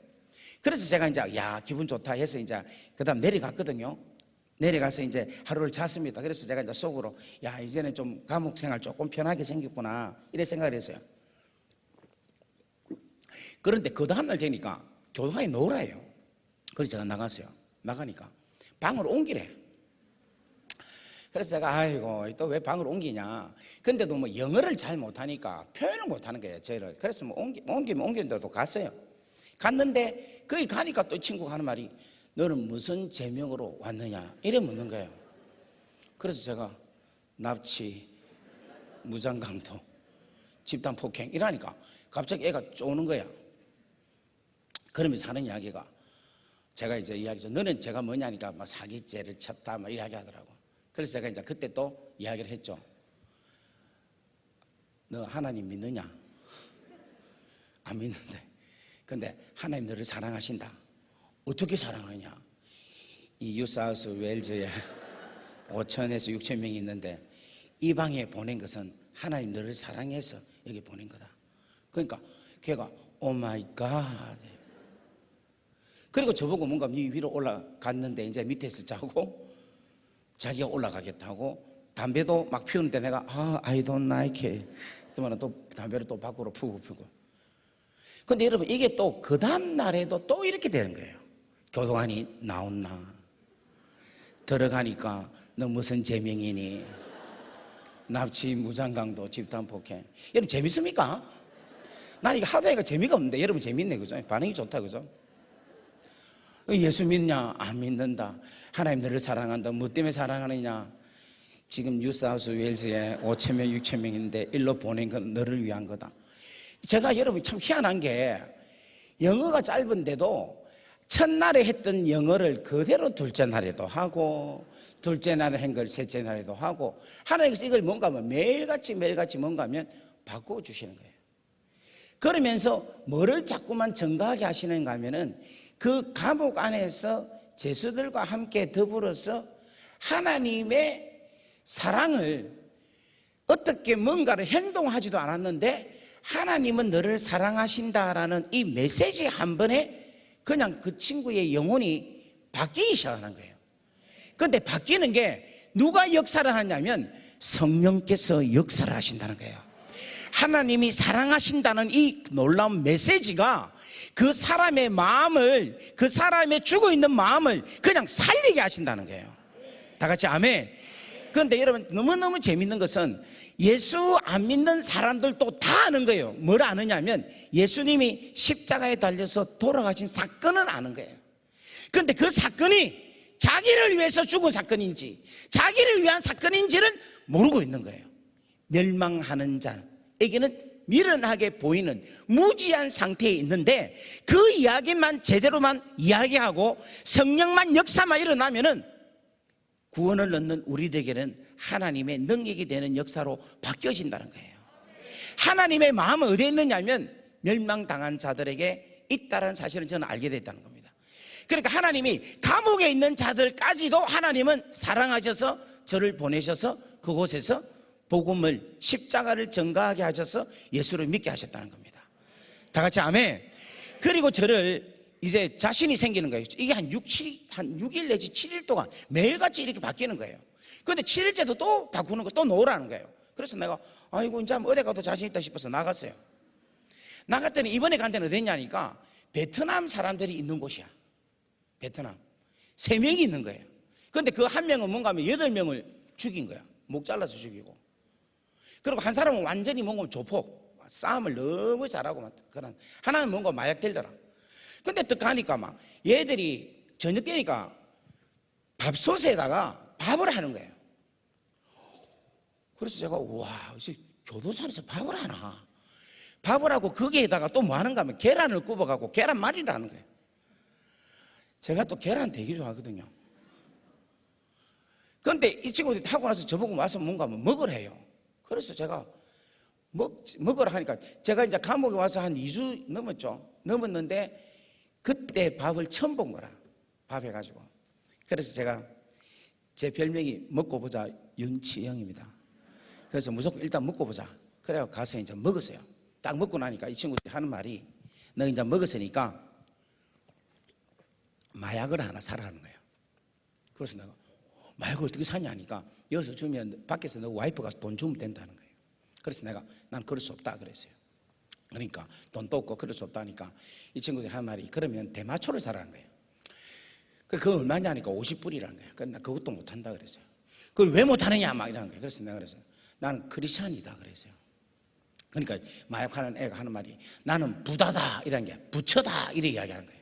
[SPEAKER 1] 그래서 제가 이제 야 기분 좋다 해서 이제 그다음 내려갔거든요. 내려가서 이제 하루를 잤습니다. 그래서 제가 이제 속으로 야 이제는 좀 감옥 생활 조금 편하게 생겼구나 이래 생각을 했어요. 그런데 그 다음날 되니까 교도관이 노라요. 그래서 제가 나갔어요. 나가니까 방을 옮기래. 그래서 제가 아이고 또 왜 방을 옮기냐. 근데도 뭐 영어를 잘 못하니까 표현을 못하는 거예요 저희를. 그래서 뭐 옮기면 데도 갔어요. 갔는데 거기 가니까 또 이 친구가 하는 말이 너는 무슨 제명으로 왔느냐 이래 묻는 거예요. 그래서 제가 납치 무장강도 집단 폭행 이러니까 갑자기 애가 쪼는 거야. 그러면서 하는 이야기가 제가 이제 이야기죠. 너는 제가 뭐냐니까 막 사기죄를 쳤다 막 이야기 하더라고. 그래서 제가 이제 그때 또 이야기를 했죠. 너 하나님 믿느냐? 안 믿는데. 근데 하나님 너를 사랑하신다. 어떻게 사랑하냐? 이 뉴사우스 웨일즈에 5,000에서 6,000명이 있는데 이 방에 보낸 것은 하나님 너를 사랑해서 여기 보낸 거다. 그러니까 걔가 오 마이 갓. 그리고 저보고 뭔가 위로 올라갔는데 이제 밑에서 자고 자기가 올라가겠다고 담배도 막 피우는데 내가 I don't like it. 그러면 또 담배를 또 밖으로 피우고. 근데 여러분 이게 또 그 다음 날에도 또 이렇게 되는 거예요. 교도관이 나온나 들어가니까 너 무슨 제명이니? 납치, 무장강도, 집단폭행. 여러분 재밌습니까? 난 이거 하도 하니까 재미가 없는데 여러분 재밌네, 그죠? 반응이 좋다, 그죠? 예수 믿냐? 안 믿는다. 하나님 너를 사랑한다. 뭐 때문에 사랑하느냐? 지금 뉴사우스 웨일즈에 5,000명, 6,000명인데 일로 보낸 건 너를 위한 거다. 제가 여러분 참 희한한 게 영어가 짧은데도 첫날에 했던 영어를 그대로 둘째 날에도 하고 둘째 날에 한 걸 셋째 날에도 하고 하나님께서 이걸 뭔가 하면 매일같이 뭔가 하면 바꾸어 주시는 거예요. 그러면서 뭐를 자꾸만 증가하게 하시는가 하면은 그 감옥 안에서 죄수들과 함께 더불어서 하나님의 사랑을 어떻게 뭔가를 행동하지도 않았는데 하나님은 너를 사랑하신다라는 이 메시지 한 번에 그냥 그 친구의 영혼이 바뀌기 시작하는 거예요. 그런데 바뀌는 게 누가 역사를 하냐면 성령께서 역사를 하신다는 거예요. 하나님이 사랑하신다는 이 놀라운 메시지가 그 사람의 마음을, 그 사람의 죽어있는 마음을 그냥 살리게 하신다는 거예요. 다 같이 아멘. 그런데 여러분 너무너무 재밌는 것은 예수 안 믿는 사람들도 다 아는 거예요. 뭘 아느냐면 예수님이 십자가에 달려서 돌아가신 사건은 아는 거예요. 그런데 그 사건이 자기를 위해서 죽은 사건인지 자기를 위한 사건인지는 모르고 있는 거예요. 멸망하는 자에게는 미련하게 보이는 무지한 상태에 있는데 그 이야기만 제대로만 이야기하고 성령만 역사만 일어나면은 구원을 얻는 우리에게는 하나님의 능력이 되는 역사로 바뀌어진다는 거예요. 하나님의 마음은 어디에 있느냐면 멸망당한 자들에게 있다는 사실을 저는 알게 됐다는 겁니다. 그러니까 하나님이 감옥에 있는 자들까지도 하나님은 사랑하셔서 저를 보내셔서 그곳에서 복음을 십자가를 전가하게 하셔서 예수를 믿게 하셨다는 겁니다. 다 같이 아멘. 그리고 저를 이제 자신이 생기는 거예요. 이게 한 6일 내지 7일 동안 매일같이 이렇게 바뀌는 거예요. 그런데 7일째도 또 바꾸는 거, 또 놓으라는 거예요. 그래서 내가 아이고 이제 어디 가도 자신 있다 싶어서 나갔어요. 나갔더니 이번에 간 데는 어디냐니까 베트남 사람들이 있는 곳이야. 베트남 3명이 있는 거예요. 그런데 그 한 명은 뭔가 하면 8명을 죽인 거야. 목 잘라서 죽이고. 그리고 한 사람은 완전히 뭔가 조폭, 싸움을 너무 잘하고 그런. 하나는 뭔가 마약 딜러라. 근데 또 가니까 막 얘들이 저녁 때니까 밥솥에다가 밥을 하는 거예요. 그래서 제가 와, 교도소에서 밥을 하나. 밥을 하고 거기에다가 또 뭐 하는가 하면 계란을 굽어갖고 계란말이를 하는 거예요. 제가 또 계란 되게 좋아하거든요. 그런데 이 친구들이 타고 나서 저보고 와서 뭔가 먹으래요. 그래서 제가 먹으라 하니까 제가 이제 감옥에 와서 한 2주 넘었는데 그때 밥을 처음 본 거라. 밥 해가지고. 그래서 제가 제 별명이 먹고 보자 윤치영입니다. 그래서 무조건 일단 먹고 보자. 그래서 가서 이제 먹었어요. 딱 먹고 나니까 이 친구들이 하는 말이 너 이제 먹었으니까 마약을 하나 사라는 거예요. 그래서 내가 마약을 어떻게 사냐 하니까 여기서 주면 밖에서 너 와이프가 돈 주면 된다는 거예요. 그래서 내가 난 그럴 수 없다 그랬어요. 그러니까 돈도 없고 그럴 수 없다니까 이 친구들이 하는 말이 그러면 대마초를 사라는 거예요. 그거 얼마냐 하니까 50불이라는 거예요. 그래서 나 그것도 못한다 그랬어요. 그걸 왜 못하느냐 막 이러는 거예요. 그래서 내가 그래서 나는 크리스찬이다 그랬어요. 그러니까 마약하는 애가 하는 말이 나는 부다다 이라는 게 부처다 이렇게 이야기하는 거예요.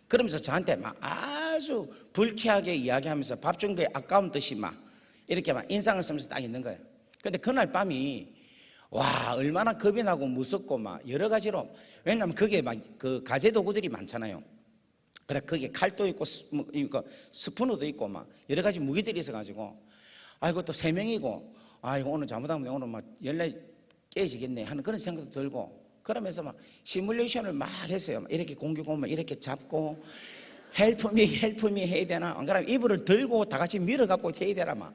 [SPEAKER 1] 그러면서 저한테 막 아주 불쾌하게 이야기하면서 밥 준 게 아까운 듯이 막 이렇게 막 인상을 쓰면서 딱 있는 거예요. 근데 그날 밤이 와 얼마나 겁이 나고 무섭고 막 여러 가지로 왜냐하면 거기에 막 그 가재 도구들이 많잖아요. 그래 거기에 칼도 있고 스푸너도 있고 막 여러 가지 무기들이 있어가지고 아이고 또 3명이고 아이고 오늘 잘못하면 오늘 막 연락이 깨지겠네 하는 그런 생각도 들고 그러면서 막 시뮬레이션을 막 했어요. 이렇게 공격 오면 이렇게 잡고 헬프미 해야 되나 안 그러면 이불을 들고 다 같이 밀어갖고 해야 되나 막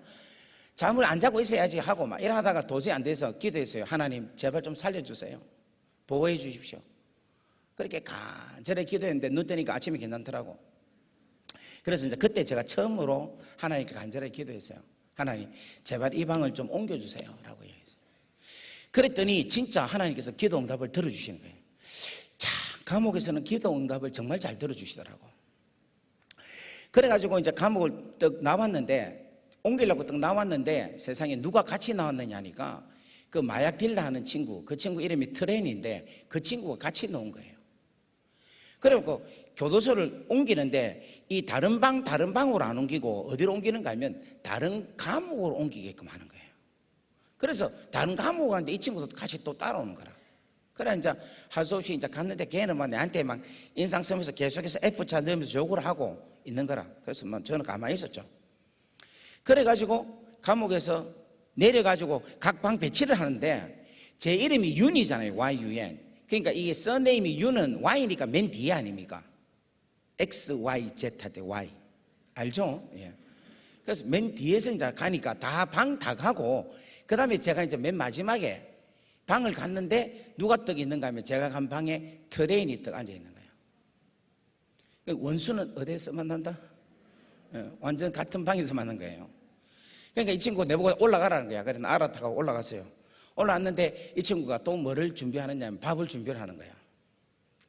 [SPEAKER 1] 잠을 안 자고 있어야지 하고 막 이러다가 도저히 안 돼서 기도했어요. 하나님 제발 좀 살려주세요. 보호해 주십시오. 그렇게 간절히 기도했는데 눈 뜨니까 아침에 괜찮더라고. 그래서 이제 그때 제가 처음으로 하나님께 간절히 기도했어요. 하나님 제발 이 방을 좀 옮겨주세요 라고 얘기했어요. 그랬더니 진짜 하나님께서 기도 응답을 들어주시는 거예요. 참 감옥에서는 기도 응답을 정말 잘 들어주시더라고. 그래가지고 이제 감옥을 딱 나왔는데, 옮기려고 딱 나왔는데 세상에 누가 같이 나왔느냐니까 그 마약 딜러 하는 친구, 그 친구 이름이 트레인인데 그 친구가 같이 나온 거예요. 그리고 교도소를 옮기는데 이 다른 방으로 안 옮기고 어디로 옮기는가 하면 다른 감옥으로 옮기게끔 하는 거예요. 그래서 다른 감옥 가는데 이 친구도 같이 또 따라오는 거라. 그래 이제 할 수 없이 이제 갔는데 걔는 막 내한테 막 인상 쓰면서 계속해서 F차 넣으면서 욕을 하고 있는 거라. 그래서 뭐 저는 가만히 있었죠. 그래가지고 감옥에서 내려가지고 각 방 배치를 하는데 제 이름이 윤이잖아요. YUN. 그러니까 이게 서네임이 U는 Y니까 맨 뒤에 아닙니까? X, Y, Z 할 때 Y. 알죠? 예. 그래서 맨 뒤에서 이제 가니까 다 방 다 가고, 그 다음에 제가 이제 맨 마지막에 방을 갔는데 누가 떡 있는가 하면 제가 간 방에 트레인이 떡 앉아 있는 거예요. 원수는 어디에서 만난다? 예, 완전 같은 방에서 만난 거예요. 그러니까 이 친구가 내보고 올라가라는 거야. 그래서 알아타고 올라갔어요. 올라왔는데 이 친구가 또 뭐를 준비하느냐 하면 밥을 준비를 하는 거야.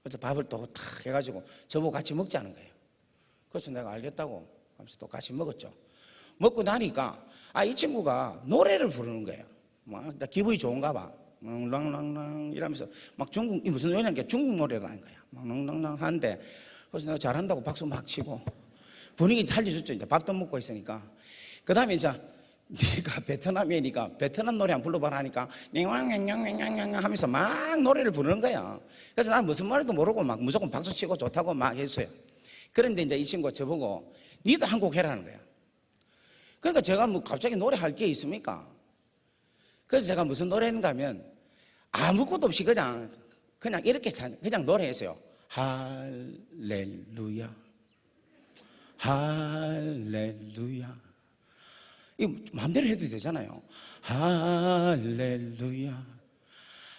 [SPEAKER 1] 그래서 밥을 또 탁 해가지고 저보고 같이 먹자는 거예요. 그래서 내가 알겠다고 하면서 또 같이 먹었죠. 먹고 나니까 이 친구가 노래를 부르는 거예요. 막 나 기분이 좋은가 봐. 랑랑랑 이러면서 막 중국, 무슨 노래냐는 게 중국 노래라는 거야. 막 랑랑랑 하는데, 그래서 내가 잘한다고 박수 막 치고 분위기 살려줬죠. 이제 밥도 먹고 있으니까. 그 다음에 이제 네가 베트남이니까 베트남 노래 한 불러봐라 하니까 냥냥냥냥냥 하면서 막 노래를 부르는 거야. 그래서 난 무슨 말도 모르고 막 무조건 박수 치고 좋다고 막 했어요. 그런데 이제 이 친구가 저보고 니도 한 곡 해라는 거야. 그러니까 제가 뭐 갑자기 노래할 게 있습니까? 그래서 제가 무슨 노래 했는가 하면 아무것도 없이 그냥 이렇게 그냥 노래했어요. 할렐루야 할렐루야. 이거 마음대로 해도 되잖아요. 할렐루야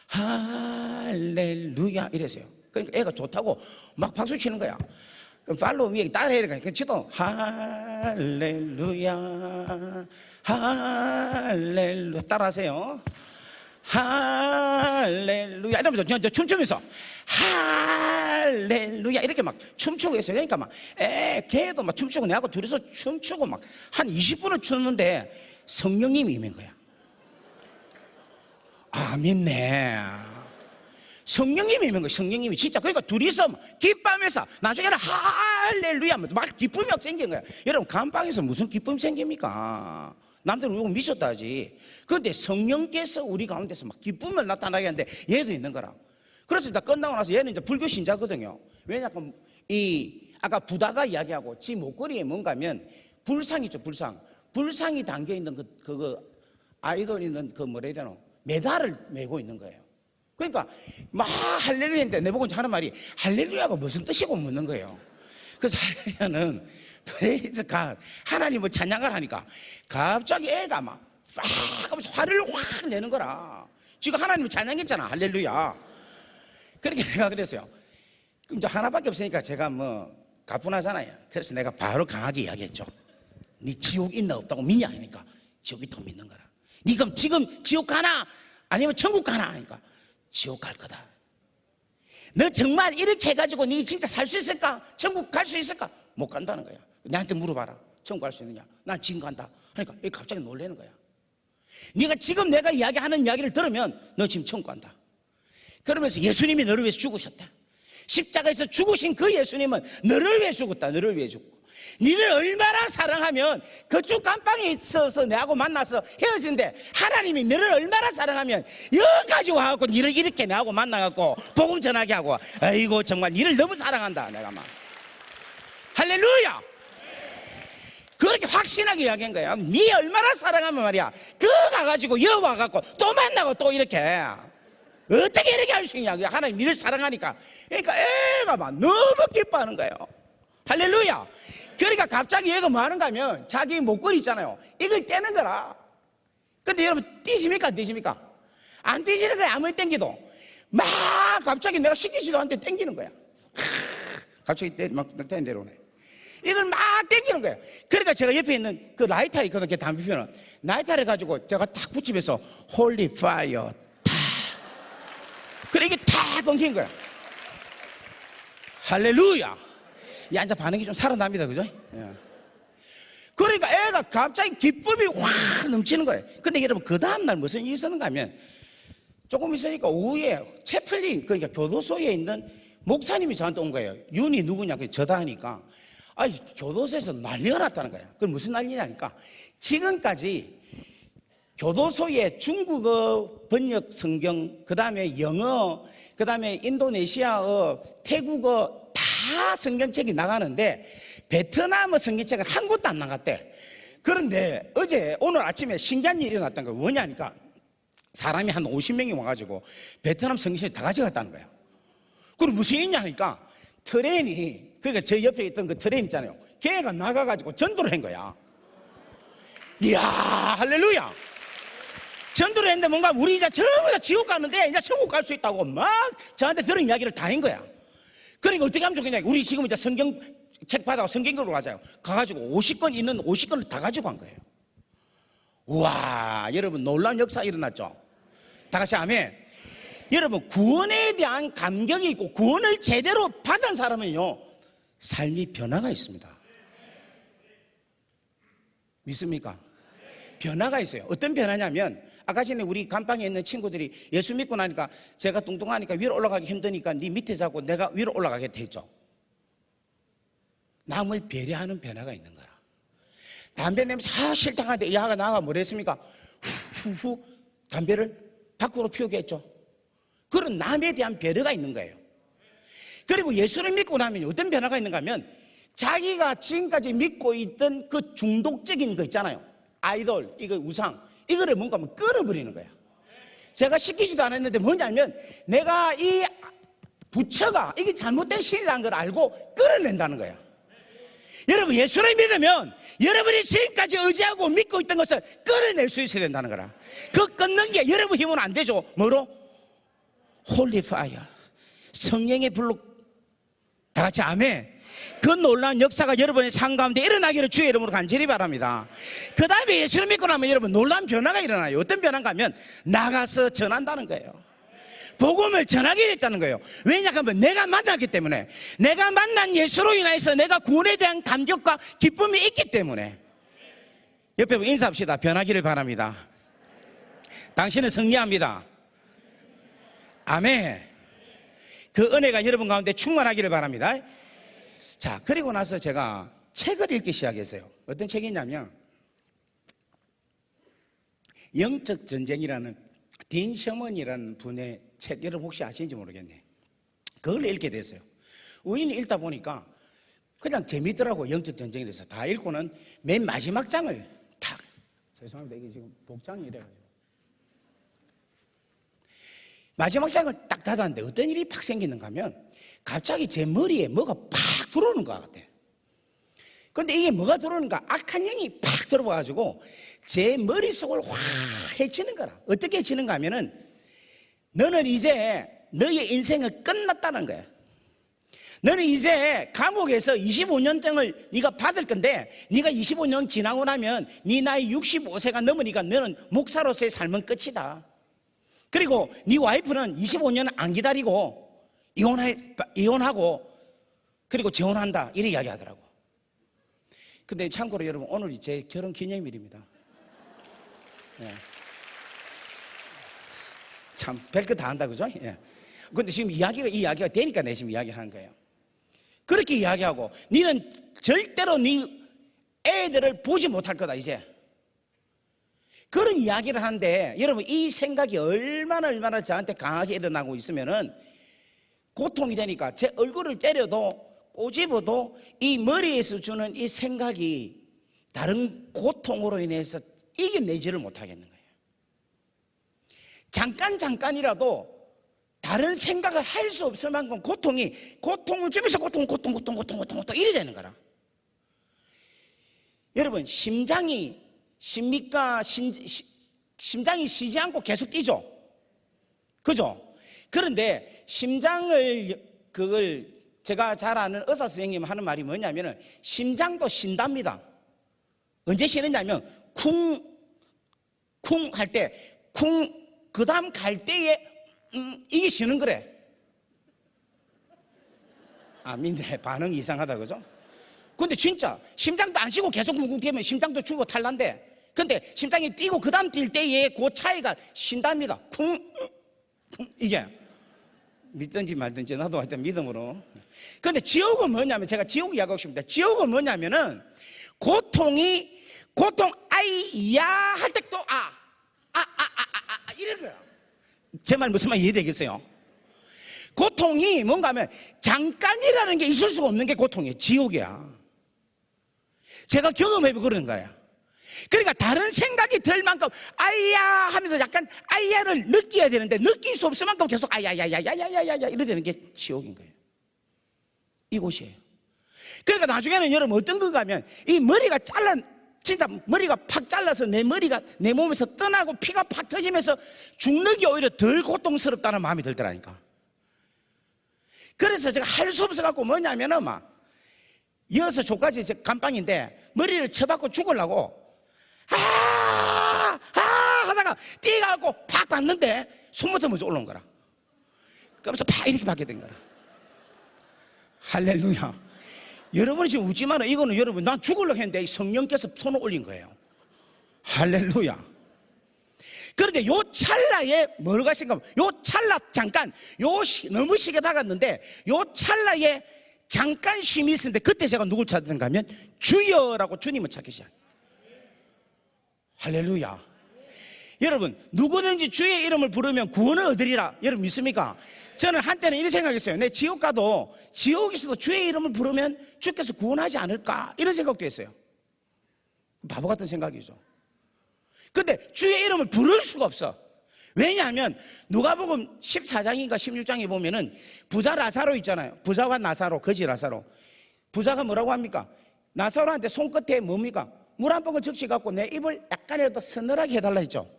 [SPEAKER 1] 할렐루야 이랬어요. 그러니까 애가 좋다고 막 박수 치는 거야. 그럼 팔로우 위에 따라해야 되니까 그 치도 할렐루야 할렐루야 따라하세요. 할렐루야 이러면서 저 춤추면서 할렐루야 이렇게 막 춤추고 있어요. 그러니까 막 걔도 막 춤추고 내하고 둘이서 춤추고 막 한 20분을 추는데 성령님이 임한 거야. 믿네. 성령님이 임한 거야. 성령님이 진짜. 그러니까 둘이서 기뻐하면서 나중에는 할렐루야 막 기쁨이 막 생긴 거야. 여러분 감방에서 무슨 기쁨이 생깁니까? 남들은 이거 미쳤다지. 그런데 성령께서 우리 가운데서 막 기쁨을 나타나게 하는데 얘도 있는 거라. 그래서 일단 끝나고 나서 얘는 이제 불교 신자거든요. 왜냐하면 아까 부다가 이야기하고 지 목걸이에 뭔가 하면 불상 있죠. 불상이 담겨 있는 그거 아이돌 있는 그 뭐라 해야 되나 메달을 메고 있는 거예요. 그러니까 막 할렐루야 했는데 내보고 하는 말이 할렐루야가 무슨 뜻이고 묻는 거예요. 그래서 할렐루야는 프레이즈 갓 하나님을 찬양을 하니까 갑자기 애가 막 하면서 화를 확 내는 거라. 지금 하나님을 찬양했잖아. 할렐루야. 그렇게 내가 그랬어요. 그럼 이제 하나밖에 없으니까 제가 뭐 가뿐하잖아요. 그래서 내가 바로 강하게 이야기했죠. 네 지옥 있나 없다고 믿냐 하니까 지옥 있다고 믿는 거라. 네 그럼 지금 지옥 가나 아니면 천국 가나 하니까 지옥 갈 거다. 너 정말 이렇게 해가지고 네 진짜 살 수 있을까? 천국 갈 수 있을까? 못 간다는 거야. 나한테 물어봐라. 천국 갈 수 있느냐? 난 지금 간다. 그러니까 갑자기 놀라는 거야. 네가 지금 내가 이야기하는 이야기를 들으면 너 지금 천국 간다. 그러면서 예수님이 너를 위해서 죽으셨다. 십자가에서 죽으신 그 예수님은 너를 위해 죽었다. 너를 위해 죽고 니를 얼마나 사랑하면 그쪽 감방에 있어서 내하고 만나서 헤어진데 하나님이 너를 얼마나 사랑하면 여기까지 와갖고 니를 이렇게 내하고 만나갖고 복음 전하게 하고 아이고 정말 니를 너무 사랑한다. 내가 막 할렐루야. 그렇게 확신하게 이야기한 거야. 니 얼마나 사랑하면 말이야 그 가가지고 여기 와갖고 또 만나고 또 이렇게 어떻게 이렇게 할 수 있냐. 하나님 니를 사랑하니까. 그러니까 애가 막 너무 기뻐하는 거예요. 할렐루야. 그러니까 갑자기 얘가 뭐 하는가 하면 자기 목걸이 있잖아요. 이걸 떼는 거라. 근데 여러분 뛰십니까 안 뛰십니까? 안 뛰시는 거야. 아무리 땡기도 막 갑자기 내가 시키지도 않는데 땡기는 거야. 갑자기 막 땡 내려오네. 이걸 막 땡기는 거예요. 그러니까 제가 옆에 있는 그 라이터 있거든요. 담배 피우는 라이터를 가지고 제가 탁 붙이면서 홀리 파이어 탁. 그래 이게 탁 끊긴 거야. 할렐루야. 야, 이제 반응이 좀 살아납니다. 그죠? 예. 그러니까 애가 갑자기 기쁨이 확 넘치는 거예요. 근데 여러분 그 다음날 무슨 일이 있었는가 하면 조금 있으니까 오후에 채플린 그러니까 교도소에 있는 목사님이 저한테 온 거예요. 윤이 누구냐? 저다 하니까 아니 교도소에서 난리가 났다는 거예요. 그럼 무슨 난리냐니까 지금까지 교도소에 중국어 번역 성경, 그 다음에 영어, 그 다음에 인도네시아어, 태국어 다 성경책이 나가는데 베트남어 성경책은 한 곳도 안 나갔대. 그런데 오늘 아침에 신기한 일이 일어났다는 거예요. 뭐냐니까 사람이 한 50명이 와가지고 베트남 성경책 다 가져갔다는 거예요. 그럼 무슨 일이냐니까 트레인이, 그러니까 저 옆에 있던 그 트레인 있잖아요. 걔가 나가가지고 전도를 한 거야. 이야, 할렐루야. 전도를 했는데 뭔가 우리 이제 전부 다 지옥 가는데 이제 천국 갈 수 있다고 막 저한테 들은 이야기를 다 한 거야. 그러니까 어떻게 하면 좋겠냐. 우리 지금 이제 성경책 받아가 성경으로 가자요. 가가지고 50권 있는 50권을 다 가지고 간 거예요. 우와, 여러분 놀라운 역사 일어났죠. 다 같이 아멘. 여러분 구원에 대한 감격이 있고 구원을 제대로 받은 사람은요 삶이 변화가 있습니다. 믿습니까? 변화가 있어요. 어떤 변화냐면 아까 전에 우리 감방에 있는 친구들이 예수 믿고 나니까 제가 뚱뚱하니까 위로 올라가기 힘드니까 네 밑에 자고 내가 위로 올라가게 했죠. 남을 배려하는 변화가 있는 거라. 담배 냄새 싫다 하는데 야가 나가 뭐랬습니까? 후후후 담배를 밖으로 피우게 했죠. 그런 남에 대한 배려가 있는 거예요. 그리고 예수를 믿고 나면 어떤 변화가 있는가 하면 자기가 지금까지 믿고 있던 그 중독적인 거 있잖아요. 아이돌, 이거 우상, 이거를 뭔가 끊어버리는 거야. 제가 시키지도 않았는데 뭐냐면 내가 이 부처가 이게 잘못된 신이라는 걸 알고 끊어낸다는 거야. 여러분 예수를 믿으면 여러분이 지금까지 의지하고 믿고 있던 것을 끊어낼 수 있어야 된다는 거라. 그 끊는 게 여러분 힘은 안 되죠. 뭐로? 홀리 파이어, 성령의 불로. 다 같이 아멘. 그 놀라운 역사가 여러분의 삶 가운데 일어나기를 주의 이름으로 간절히 바랍니다. 그 다음에 예수를 믿고 나면 여러분 놀라운 변화가 일어나요. 어떤 변화인가 하면 나가서 전한다는 거예요. 복음을 전하게 됐다는 거예요. 왜냐하면 내가 만났기 때문에, 내가 만난 예수로 인해서 내가 구원에 대한 감격과 기쁨이 있기 때문에. 옆에 인사합시다. 변하기를 바랍니다. 당신은 승리합니다. 아멘. 그 은혜가 여러분 가운데 충만하기를 바랍니다. 자, 그리고 나서 제가 책을 읽기 시작했어요. 어떤 책이냐면 영적 전쟁이라는 딘 셔먼이라는 분의 책, 여러분 혹시 아시는지 모르겠네. 그걸 읽게 됐어요. 우연히 읽다 보니까 그냥 재밌더라고. 영적 전쟁에 대해서 다 읽고는 맨 마지막 장을 탁, 죄송합니다, 이게 지금 복장이 이래가지고 마지막 장을 딱 닫았는데 어떤 일이 팍 생기는가 하면 갑자기 제 머리에 뭐가 팍 들어오는 것 같아. 그런데 이게 뭐가 들어오는가, 악한 영이 팍 들어와가지고 제 머릿속을 확 해치는 거라. 어떻게 해치는가 하면은 너는 이제 너의 인생은 끝났다는 거야. 너는 이제 감옥에서 25년장을 네가 받을 건데, 네가 25년 지나고 나면 네 나이 65세가 넘으니까 너는 목사로서의 삶은 끝이다. 그리고 네 와이프는 25년 안 기다리고 이혼하고 그리고 재혼한다, 이렇게 이야기하더라고. 근데 참고로 여러분, 오늘이 제 결혼 기념일입니다. 예. 참 별거 다 한다, 그죠? 예. 근데 지금 이 이야기가 되니까 내 지금 이야기하는 거예요. 그렇게 이야기하고 너는 절대로 네 애들을 보지 못할 거다 이제. 그런 이야기를 하는데 여러분, 이 생각이 얼마나 저한테 강하게 일어나고 있으면은 고통이 되니까 제 얼굴을 때려도 꼬집어도 이 머리에서 주는 이 생각이 다른 고통으로 인해서 이겨내지를 못하겠는 거예요. 잠깐이라도 다른 생각을 할 수 없을 만큼 고통을 주면서 고통 이래 되는 거라. 여러분, 심장이 십니까 심장이 쉬지 않고 계속 뛰죠. 그죠? 그런데 심장을 그걸 제가 잘 아는 의사 선생님 하는 말이 뭐냐면은 심장도 쉰답니다. 언제 쉬느냐면 쿵 할 때 그 다음 갈 때에 이게 쉬는 거래. 아닌데 반응이 이상하다 그죠? 근데 진짜 심장도 안 쉬고 계속 쿵쿵 뛰면 심장도 죽고 탈난데, 근데 심장이 뛰고 그 다음 뛸 때에 그 차이가 쉰답니다. 쿵 이게 믿든지 말든지 나도 하여튼 믿음으로. 근데 지옥은 뭐냐면, 제가 지옥 이야기하고 싶습니다. 지옥은 뭐냐면은 고통 아이야 할 때 또 이런 거야. 제 말 무슨 말 이해되겠어요? 고통이 뭔가 하면 잠깐이라는 게 있을 수가 없는 게 고통이에요. 지옥이야. 제가 경험해보고 그러는 거예요. 그러니까 다른 생각이 들 만큼 아이야 하면서 약간 아이야를 느껴야 되는데 느낄 수 없을 만큼 계속 아야야야야야야야 이래 되는 게 지옥인 거예요. 이곳이에요. 그러니까 나중에는 여러분 어떤 건가 하면 이 머리가 진짜 머리가 팍 잘라서 내 머리가 내 몸에서 떠나고 피가 팍 터지면서 죽는 게 오히려 덜 고통스럽다는 마음이 들더라니까. 그래서 제가 할 수 없어 갖고 뭐냐면은 막 6 조까지 감방인데 머리를 쳐박고 죽으려고 하다가 뛰어가고 팍 봤는데 손부터 먼저 올라온 거라. 그러면서 팍 이렇게 받게 된 거라. 할렐루야. 여러분이 지금 웃지 마라. 이거는 여러분 난 죽으려고 했는데 성령께서 손을 올린 거예요. 할렐루야. 그런데 요 찰나에 뭐가 생각하면 요 찰나 잠깐 너무 시계 박았는데 요 찰나에 잠깐 쉼이 있었는데 그때 제가 누굴 찾았는가 하면 주여라고 주님을 찾기 시작. 할렐루야. 여러분 누구든지 주의 이름을 부르면 구원을 얻으리라. 여러분 믿습니까? 저는 한때는 이런 생각했어요. 내 지옥 가도 지옥에서도 주의 이름을 부르면 주께서 구원하지 않을까 이런 생각도 했어요. 바보 같은 생각이죠. 근데 주의 이름을 부를 수가 없어. 왜냐하면 누가복음 14장인가 16장에 보면은 부자 라사로 있잖아요. 부자와 나사로, 거지 라사로. 부자가 뭐라고 합니까? 나사로한테 손끝에 뭡니까? 물 한 방울 적시 갖고 내 입을 약간이라도 서늘하게 해달라 했죠.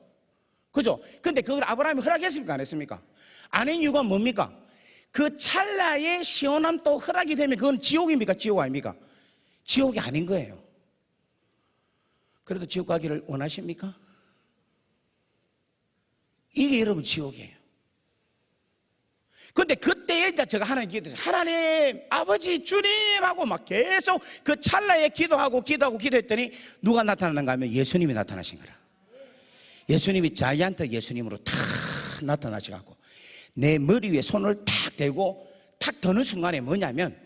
[SPEAKER 1] 그죠? 근데 그걸 아브라함이 허락했습니까? 안 했습니까? 안 한 이유가 뭡니까? 그 찰나의 시원함 또 허락이 되면 그건 지옥입니까? 지옥 아닙니까? 지옥이 아닌 거예요. 그래도 지옥 가기를 원하십니까? 이게 여러분 지옥이에요. 근데 그때에 이제 제가 하나님 기도해서 하나님 아버지 주님하고 막 계속 그 찰나에 기도했더니 누가 나타났는가 하면 예수님이 나타나신 거라. 예수님이 자이언트 예수님으로 탁 나타나셔갖고 내 머리 위에 손을 탁 대고 탁 드는 순간에 뭐냐면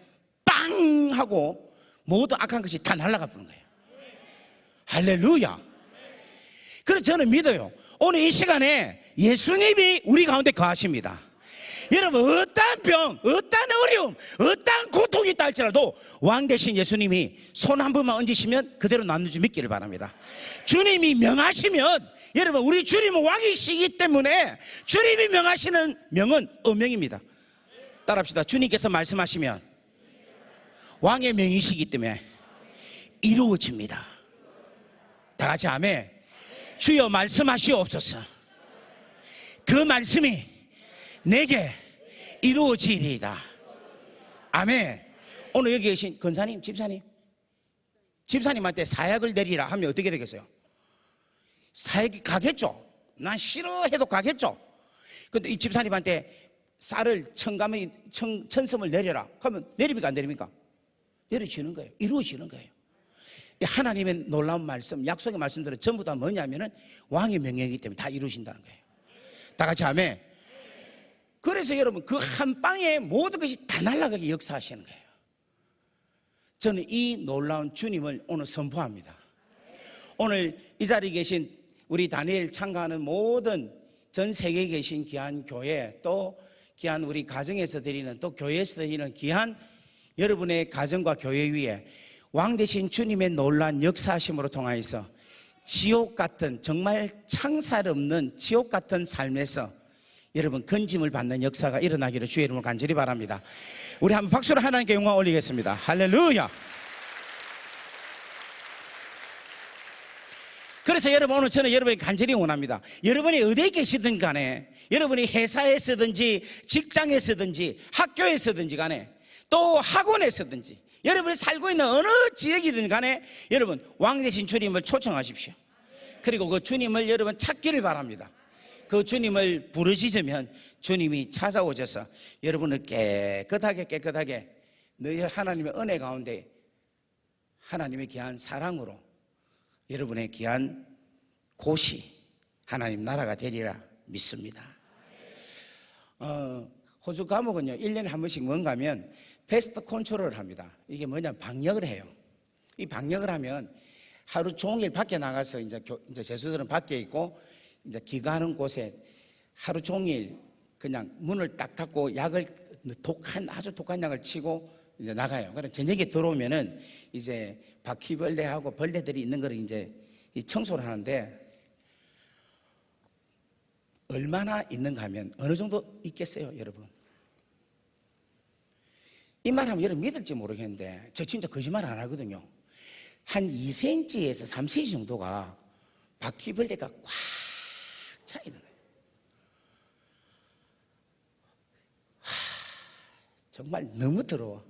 [SPEAKER 1] 빵 하고 모든 악한 것이 다 날아가 버린 거예요. 할렐루야. 그래서 저는 믿어요. 오늘 이 시간에 예수님이 우리 가운데 거하십니다. 여러분 어떠한 병, 어떠한 어려움, 어떠한 고통이 있다 할지라도 왕 대신 예수님이 손 한 번만 얹으시면 그대로 낫는지 믿기를 바랍니다. 주님이 명하시면, 여러분 우리 주님은 왕이시기 때문에 주님이 명하시는 명은 어명입니다. 따라합시다. 주님께서 말씀하시면 왕의 명이시기 때문에 이루어집니다. 다 같이 아멘. 주여 말씀하시옵소서. 그 말씀이 내게 이루어지리이다. 아멘. 오늘 여기 계신 권사님, 집사님한테 사약을 내리라 하면 어떻게 되겠어요? 사약이 가겠죠. 난 싫어해도 가겠죠. 근데 이 집사님한테 쌀을 천섬을 내려라 그러면 내립니까 안 내립니까? 내려지는 거예요. 이루어지는 거예요. 하나님의 놀라운 말씀, 약속의 말씀들은 전부 다 뭐냐면은 왕의 명령이기 때문에 다 이루어진다는 거예요. 다 같이 아멘. 그래서 여러분 그 한 방에 모든 것이 다 날아가게 역사하시는 거예요. 저는 이 놀라운 주님을 오늘 선포합니다. 오늘 이 자리에 계신 우리 다니엘 참가하는 모든 전 세계에 계신 귀한 교회, 또 귀한 우리 가정에서 드리는, 또 교회에서 드리는 귀한 여러분의 가정과 교회 위에 왕 되신 주님의 놀라운 역사하심으로 통하여서 지옥 같은, 정말 창살 없는 지옥 같은 삶에서 여러분 건짐을 받는 역사가 일어나기를 주의 이름으로 간절히 바랍니다. 우리 한번 박수로 하나님께 영광 올리겠습니다. 할렐루야. 그래서 여러분, 오늘 저는 여러분이 간절히 원합니다. 여러분이 어디에 계시든 간에, 여러분이 회사에서든지 직장에서든지 학교에서든지 간에 또 학원에서든지 여러분이 살고 있는 어느 지역이든 간에 여러분, 왕 대신 주님을 초청하십시오. 그리고 그 주님을 여러분 찾기를 바랍니다. 그 주님을 부르시면 주님이 찾아오셔서 여러분을 깨끗하게 너희 하나님의 은혜 가운데 하나님의 귀한 사랑으로 여러분의 귀한 곳이 하나님 나라가 되리라 믿습니다. 호주 감옥은요 1년에 한 번씩 뭔가 하면 패스트 컨트롤을 합니다. 이게 뭐냐면 방역을 해요. 이 방역을 하면 하루 종일 밖에 나가서 이제 죄수들은 밖에 있고 이제 기가하는 곳에 하루 종일 그냥 문을 딱 닫고 약을 아주 독한 약을 치고 이제 나가요. 그럼 저녁에 들어오면은 이제 바퀴벌레하고 벌레들이 있는 거를 이제 청소를 하는데 얼마나 있는가 하면 어느 정도 있겠어요, 여러분? 이 말하면 여러분 믿을지 모르겠는데 저 진짜 거짓말 안 하거든요. 한 2cm에서 3cm 정도가 바퀴벌레가 꽉 차 있는 거예요. 정말 너무 더러워.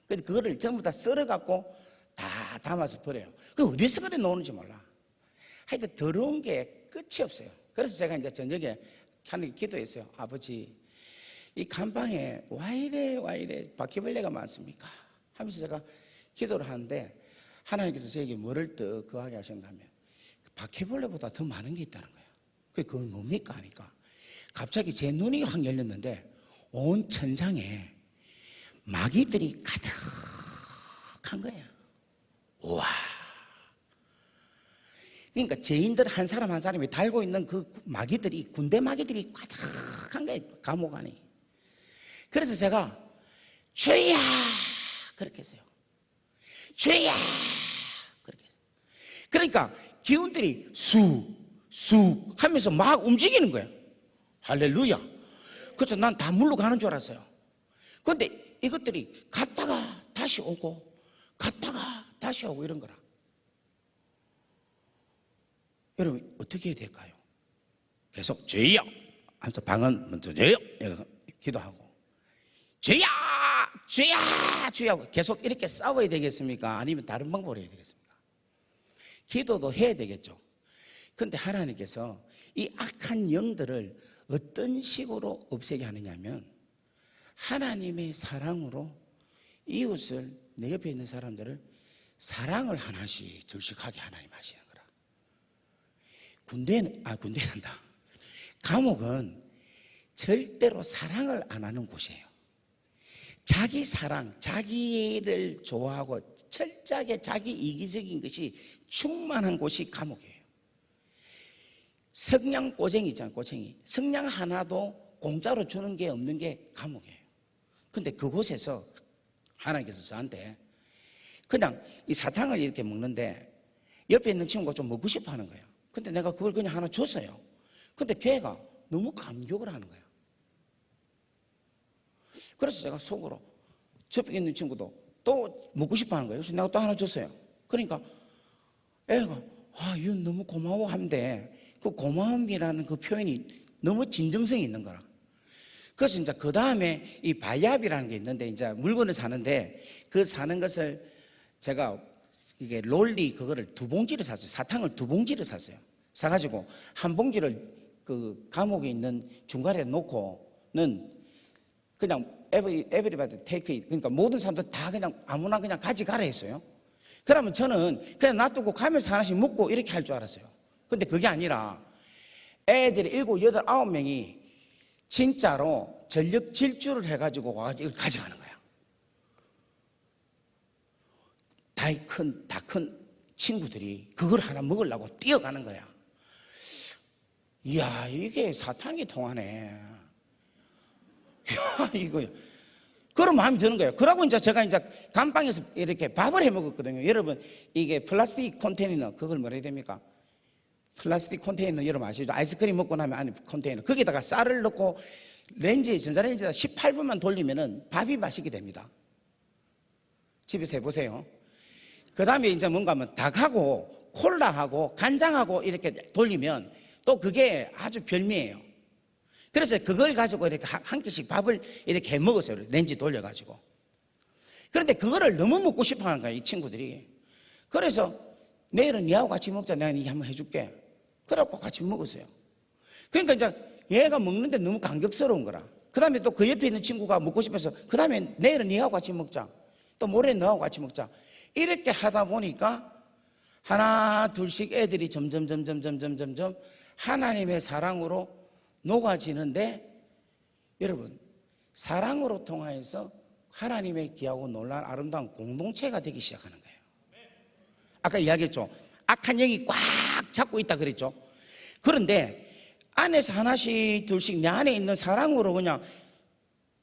[SPEAKER 1] 근데 그거를 전부 다 썰어갖고 다 담아서 버려요. 그 어디서 그래 놓는지 몰라. 하여튼 더러운 게 끝이 없어요. 그래서 제가 이제 저녁에 하나님 기도했어요. 아버지, 이 감방에 왜 이래 바퀴벌레가 많습니까? 하면서 제가 기도를 하는데 하나님께서 저에게 뭐를 더 거하게 하셨나 하면 바퀴벌레보다 더 많은 게 있다는 거예요. 그건 뭡니까 하니까 갑자기 제 눈이 확 열렸는데 온 천장에 마귀들이 가득한 거예요. 우와. 그러니까 죄인들 한 사람 한 사람이 달고 있는 그 마귀들이, 군대 마귀들이 가득한 거예요, 감옥 안에. 그래서 제가 주야 그렇게 했어요. 주야 그렇게 했어요. 그러니까 기운들이 쑥 하면서 막 움직이는 거예요. 할렐루야. 그래서 난 다 물러가는 줄 알았어요. 그런데 이것들이 갔다가 다시 오고 갔다가 다시 오고 이런 거라. 여러분 어떻게 해야 될까요? 계속 주여 하면서 방언 먼저 주여 여기서 기도하고 주여 계속 이렇게 싸워야 되겠습니까? 아니면 다른 방법으로 해야 되겠습니까? 기도도 해야 되겠죠. 그런데 하나님께서 이 악한 영들을 어떤 식으로 없애게 하느냐면 하나님의 사랑으로 이웃을, 내 옆에 있는 사람들을 사랑을 하나씩 둘씩 하게 하나님 하시는 거라. 군대란다. 감옥은 절대로 사랑을 안 하는 곳이에요. 자기 사랑, 자기를 좋아하고 철저하게 자기 이기적인 것이 충만한 곳이 감옥이에요. 성냥 꼬쟁이 있잖아요, 꼬쟁이. 성냥 하나도 공짜로 주는 게 없는 게 감옥이에요. 근데 그곳에서 하나님께서 저한테 그냥 이 사탕을 이렇게 먹는데 옆에 있는 친구가 좀 먹고 싶어 하는 거예요. 근데 내가 그걸 그냥 하나 줬어요. 근데 걔가 너무 감격을 하는 거예요. 그래서 제가 속으로 옆에 있는 친구도 또 먹고 싶어 하는 거예요. 그래서 내가 또 하나 줬어요. 그러니까 애가 이거 너무 고마워 한데 그 고마움이라는 그 표현이 너무 진정성이 있는 거라. 그래서 이제 그 다음에 이 바이압이라는 게 있는데 이제 물건을 사는데 그 사는 것을 제가 이게 롤리 그거를 2봉지를 샀어요. 사탕을 2봉지를 샀어요. 사가지고 한 봉지를 그 감옥에 있는 중간에 놓고는 그냥 everybody take it. 그러니까 모든 사람들 다 그냥 아무나 그냥 가져가라 했어요. 그러면 저는 그냥 놔두고 가면서 하나씩 먹고 이렇게 할 줄 알았어요. 근데 그게 아니라 애들이 7, 8, 9명이 진짜로 전력 질주를 해가지고 와가지고 이걸 가져가는 거야. 다 큰 친구들이 그걸 하나 먹으려고 뛰어가는 거야. 이야, 이게 사탕이 통하네. 야, 이거. 그런 마음이 드는 거예요. 그러고 이제 제가 이제 감방에서 이렇게 밥을 해 먹었거든요. 여러분, 이게 플라스틱 컨테이너, 그걸 뭐라 해야 됩니까? 플라스틱 컨테이너 여러분 아시죠? 아이스크림 먹고 나면 안에 컨테이너. 거기다가 쌀을 넣고 전자레인지에다 18분만 돌리면은 밥이 맛있게 됩니다. 집에서 해보세요. 그 다음에 이제 뭔가 하면 닭하고 콜라하고 간장하고 이렇게 돌리면 또 그게 아주 별미예요. 그래서 그걸 가지고 이렇게 한 끼씩 밥을 이렇게 해 먹었어요. 렌지 돌려가지고. 그런데 그거를 너무 먹고 싶어 하는 거야, 이 친구들이. 그래서 내일은 니하고 같이 먹자. 내가 니 한번 해줄게. 그래갖고 같이 먹었어요. 그러니까 이제 얘가 먹는데 너무 감격스러운 거라. 그 다음에 또 그 옆에 있는 친구가 먹고 싶어서 그 다음에 내일은 니하고 같이 먹자. 또 모레는 너하고 같이 먹자. 이렇게 하다 보니까 하나 둘씩 애들이 점점 하나님의 사랑으로 녹아지는데, 여러분, 사랑으로 통하여서 하나님의 귀하고 놀라운 아름다운 공동체가 되기 시작하는 거예요. 아까 이야기했죠. 악한 영이 꽉 잡고 있다 그랬죠. 그런데 안에서 하나씩 둘씩 내 안에 있는 사랑으로 그냥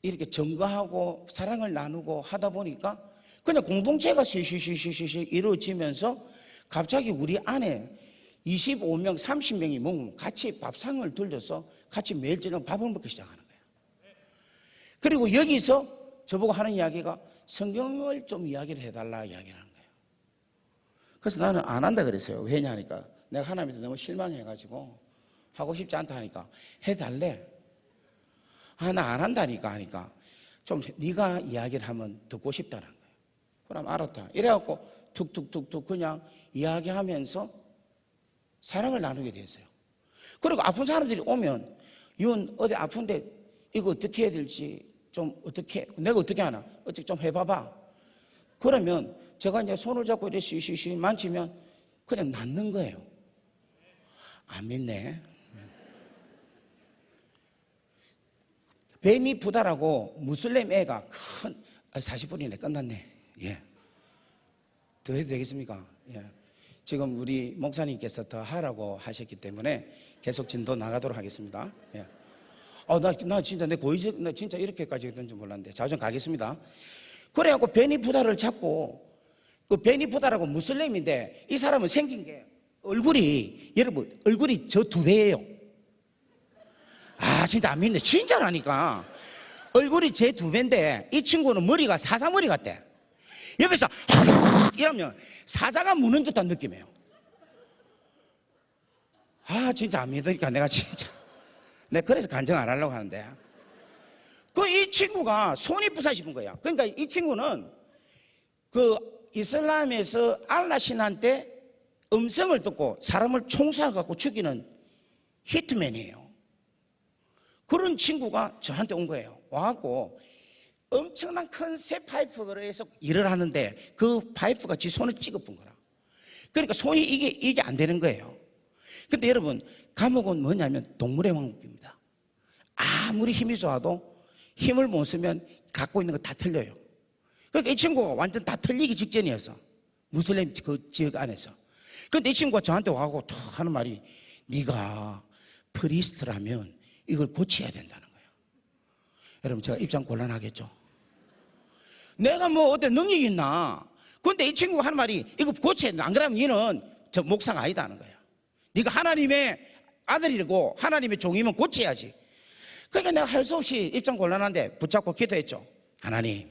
[SPEAKER 1] 이렇게 증거하고 사랑을 나누고 하다 보니까 그냥 공동체가 시시시시시 이루어지면서 갑자기 우리 안에 25명, 30명이 모으면 같이 밥상을 돌려서 같이 매일 저녁 밥을 먹기 시작하는 거예요. 그리고 여기서 저보고 하는 이야기가 성경을 좀 이야기를 해달라 이야기를 하는 거예요. 그래서 나는 안 한다 그랬어요. 왜냐하니까 내가 하나님한테 너무 실망해가지고 하고 싶지 않다 하니까 해달래. 아, 나 안 한다니까 하니까 좀 네가 이야기를 하면 듣고 싶다는 거예요. 그럼 알았다. 이래갖고 툭툭툭툭 그냥 이야기하면서 사랑을 나누게 됐어요. 그리고 아픈 사람들이 오면 윤 어디 아픈데 이거 어떻게 해야 될지 좀 어떻게 내가 어떻게 하나 어떻게 좀 해봐봐. 그러면 제가 이제 손을 잡고 이렇게 쉬쉬쉬 만지면 그냥 낫는 거예요. 안 믿네. 뱀이 부다라고 무슬림 애가 큰 40분이네 끝났네. 예. 더 해도 되겠습니까? 예. 지금 우리 목사님께서 더 하라고 하셨기 때문에 계속 진도 나가도록 하겠습니다. 예. 나 진짜 나 진짜 이렇게까지 했던 줄 몰랐는데 자주 가겠습니다. 그래갖고 베니푸다를 찾고 그 베니푸다라고 무슬림인데 이 사람은 생긴 게 얼굴이 여러분 얼굴이 저 두 배예요. 아 진짜 안 믿네. 진짜라니까. 얼굴이 제 두 배인데 이 친구는 머리가 사자머리 같대. 옆에서 이러면 사자가 무는 듯한 느낌이에요. 아 진짜 안 믿으니까 내가 진짜 내가 그래서 간증 안 하려고 하는데 그 이 친구가 손이 부사집은 거야. 그러니까 이 친구는 그 이슬람에서 알라 신한 때 음성을 듣고 사람을 총사갖고 죽이는 히트맨이에요. 그런 친구가 저한테 온 거예요. 와갖고 엄청난 큰 새 파이프에서 일을 하는데 그 파이프가 지 손을 찍어본 거라. 그러니까 손이 이게 안 되는 거예요. 근데 여러분 감옥은 뭐냐면 동물의 왕국입니다. 아무리 힘이 좋아도 힘을 못 쓰면 갖고 있는 거 다 틀려요. 그러니까 이 친구가 완전 다 틀리기 직전이어서 무슬림 그 지역 안에서. 근데 이 친구가 저한테 와갖고 탁 하는 말이 네가 프리스트라면 이걸 고쳐야 된다는 거예요. 여러분 제가 입장 곤란하겠죠. 내가 뭐 어때 능력이 있나. 근데 이 친구가 하는 말이 이거 고쳐야 된다. 안 그러면 너는 저 목사가 아니다 하는 거야. 네가 하나님의 아들이고 하나님의 종이면 고쳐야지. 그러니까 내가 할 수 없이 입장 곤란한데 붙잡고 기도했죠. 하나님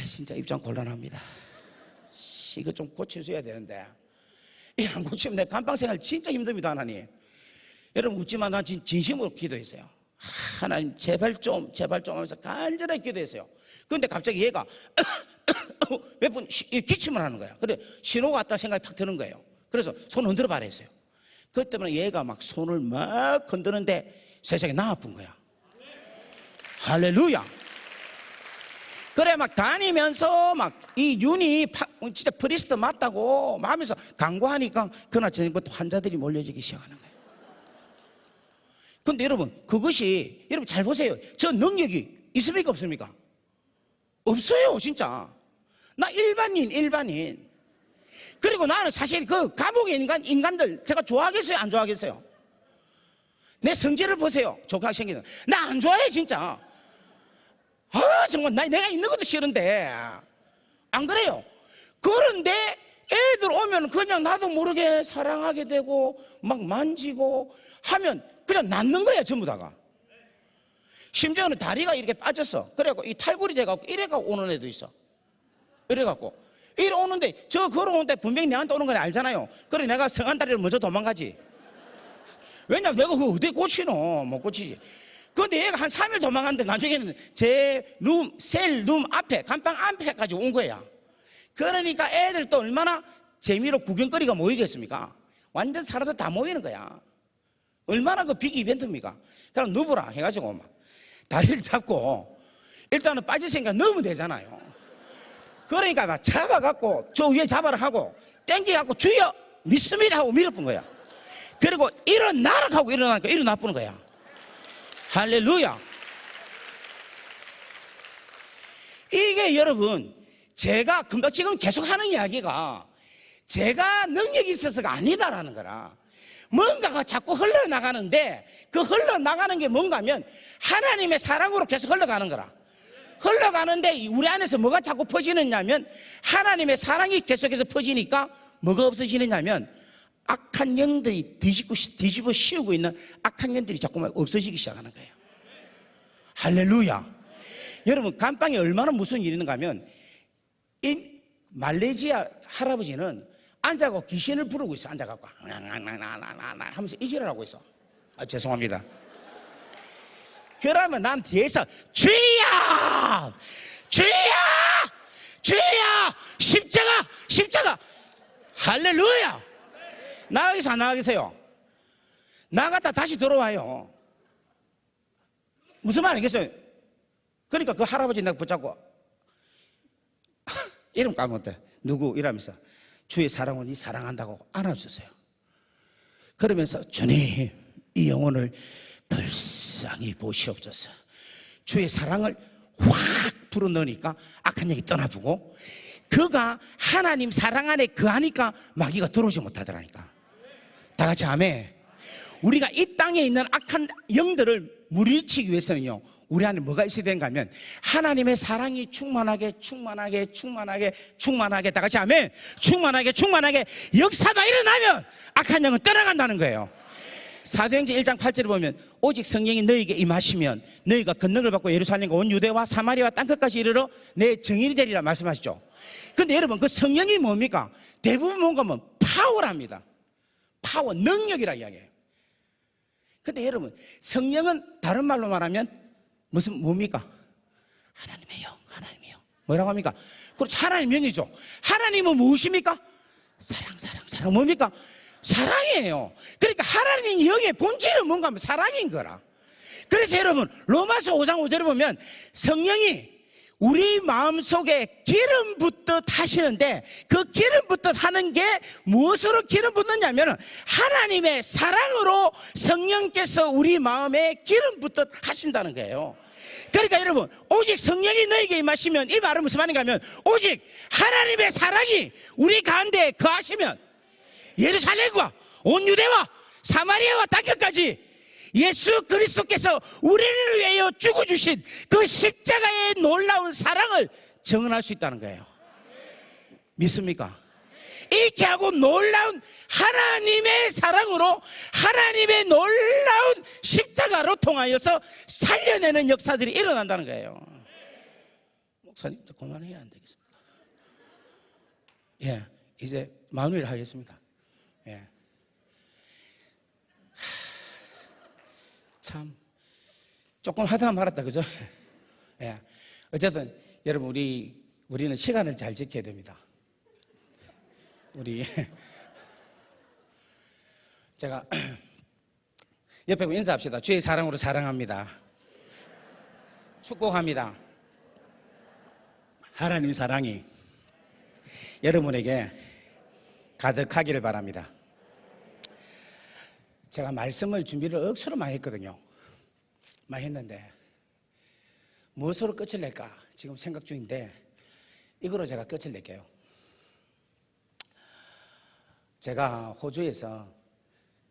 [SPEAKER 1] 진짜 입장 곤란합니다. 이거 좀 고쳐줘야 되는데 이거 안 고치면 내 감방생활 진짜 힘듭니다. 하나님 여러분 웃지만 난 진심으로 기도했어요. 하나님 제발 좀 하면서 간절하게 기도했어요. 그런데 갑자기 얘가 몇 번 기침을 하는 거야. 그래 신호가 왔다 생각이 팍 드는 거예요. 그래서 손 흔들어 봐라 했어요. 그것 때문에 얘가 막 손을 막 흔드는데 세상에 나 아픈 거야. 할렐루야. 그래 막 다니면서 막 이 윤이 진짜 프리스트 맞다고 막 하면서 강구하니까 그날 저녁부터 환자들이 몰려지기 시작하는 거예요. 근데 여러분 그것이 여러분 잘 보세요. 저 능력이 있습니까 없습니까? 없어요 진짜. 나 일반인. 그리고 나는 사실 그 감옥의 인간들 제가 좋아하겠어요 안 좋아하겠어요? 내 성질을 보세요. 좋게 생기는 나 안 좋아해 진짜. 아 정말 내가 있는 것도 싫은데 안 그래요? 그런데 애들 오면 그냥 나도 모르게 사랑하게 되고 막 만지고 하면 그냥 낫는 거야 전부 다가. 심지어는 다리가 이렇게 빠졌어. 그래갖고 이 탈골이 돼갖고 이래갖고 오는 애도 있어. 이래갖고 이리 오는데 저 걸어오는데 분명히 내한테 오는 건 알잖아요. 그래 내가 성한다리를 먼저 도망가지. 왜냐면 내가 그거 어디 고치노? 못 고치지. 근데 얘가 한 3일 도망갔는데 나중에는 제 룸, 셀 룸 앞에, 감방 앞에까지 온 거야. 그러니까 애들 또 얼마나 재미로 구경거리가 모이겠습니까? 완전 사람들 다 모이는 거야. 얼마나 그 빅 이벤트입니까? 그럼 누구라 해가지고 막 다리를 잡고 일단은 빠질 생각 넣으면 되잖아요. 그러니까 막 잡아갖고 저 위에 잡아라 하고 땡겨갖고 주여 믿습니다 하고 밀어본 거야. 그리고 일어나라 하고 일어나니까 일어나보는 거야. 할렐루야. 이게 여러분 제가 금방 지금 계속 하는 이야기가 제가 능력이 있어서가 아니다라는 거라. 뭔가가 자꾸 흘러나가는데 그 흘러나가는 게 뭔가 하면 하나님의 사랑으로 계속 흘러가는 거라. 흘러가는데 우리 안에서 뭐가 자꾸 퍼지느냐면 하나님의 사랑이 계속해서 퍼지니까 뭐가 없어지느냐면 악한 영들이 뒤집어 씌우고 있는 악한 영들이 자꾸만 없어지기 시작하는 거예요. 할렐루야. 여러분 감방에 얼마나 무서운 일이 있는가 하면 이 말레이시아 할아버지는 앉아갖고 귀신을 부르고 있어. 앉아갖고 하면서 이질을 하고 있어. 죄송합니다. 그러면 난 뒤에서 주야 주야 주야 십자가 할렐루야. 나가겠어 안 나가겠어요? 나갔다 다시 들어와요. 무슨 말 알겠어요? 그러니까 그 할아버지 내가 붙잡고 이름 까먹었대. 누구 이러면서 주의 사랑을 이 사랑한다고 안아주세요. 그러면서 주님 이 영혼을 불쌍히 보시옵소서. 주의 사랑을 확 불어넣으니까 악한 영이 떠나보고 그가 하나님 사랑 안에 거하니까 마귀가 들어오지 못하더라니까. 다 같이 아멘. 우리가 이 땅에 있는 악한 영들을 물리치기 위해서는요 우리 안에 뭐가 있어야 되는가 하면 하나님의 사랑이 충만하게 다 같이 아멘. 충만하게 역사가 일어나면 악한 영은 떠나간다는 거예요. 사도행전 1장 8절에 보면 오직 성령이 너희에게 임하시면 너희가 권능을 받고 예루살렘과 온 유대와 사마리아와 땅끝까지 이르러 내 증인이 되리라 말씀하시죠. 근데 여러분 그 성령이 뭡니까? 대부분 뭔가 하면 파워랍니다. 파워, 능력이라 이야기해요. 근데 여러분 성령은 다른 말로 말하면 뭡니까? 하나님의 영. 뭐라고 합니까? 그렇죠. 하나님 영이죠. 하나님은 무엇입니까? 사랑. 뭡니까? 사랑이에요. 그러니까 하나님 영의 본질은 뭔가 하면 사랑인 거라. 그래서 여러분 로마서 5장 5절에 보면 성령이 우리 마음속에 기름 붓듯 하시는데 그 기름 붓듯 하는 게 무엇으로 기름 붓느냐면 하나님의 사랑으로 성령께서 우리 마음에 기름 붓듯 하신다는 거예요. 그러니까 여러분 오직 성령이 너에게 임하시면 이 말은 무슨 말인가 하면 오직 하나님의 사랑이 우리 가운데 거하시면 예루살렘과 온 유대와 사마리아와 땅끝까지 예수 그리스도께서 우리를 위하여 죽어주신 그 십자가의 놀라운 사랑을 증언할 수 있다는 거예요. 믿습니까? 이렇게 하고 놀라운 하나님의 사랑으로 하나님의 놀라운 십자가로 통하여서 살려내는 역사들이 일어난다는 거예요. 목사님 그만해야 안 되겠습니까? 예, 이제 마무리를 하겠습니다. 예. 참 조금 하다가 말았다 그죠? 예. 어쨌든 여러분 우리는 시간을 잘 지켜야 됩니다. 우리 제가 옆에 보고 인사합시다. 주의 사랑으로 사랑합니다. 축복합니다. 하나님의 사랑이 여러분에게 가득하기를 바랍니다. 제가 말씀을 준비를 억수로 많이 했거든요. 많이 했는데 무엇으로 끝을 낼까 지금 생각 중인데 이거로 제가 끝을 낼게요. 제가 호주에서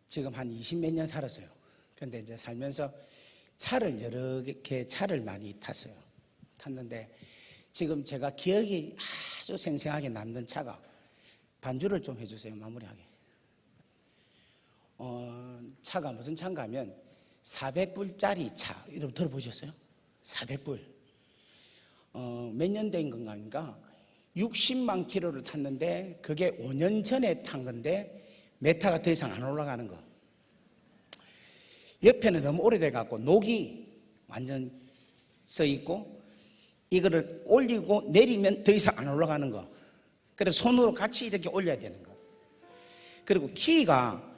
[SPEAKER 1] 지금 한 20몇 년 살았어요. 그런데 이제 살면서 여러 개 차를 많이 탔어요. 탔는데 지금 제가 기억이 아주 생생하게 남는 차가 반주를 좀 해주세요. 마무리하게. 차가 무슨 차인가 하면 400불짜리 차. 여러분 들어보셨어요? 400불. 몇 년 된 건가? 60만 킬로를 탔는데 그게 5년 전에 탄 건데 메타가 더 이상 안 올라가는 거. 옆에는 너무 오래돼 갖고 녹이 완전 써 있고 이거를 올리고 내리면 더 이상 안 올라가는 거. 그래서 손으로 같이 이렇게 올려야 되는 거. 그리고 키가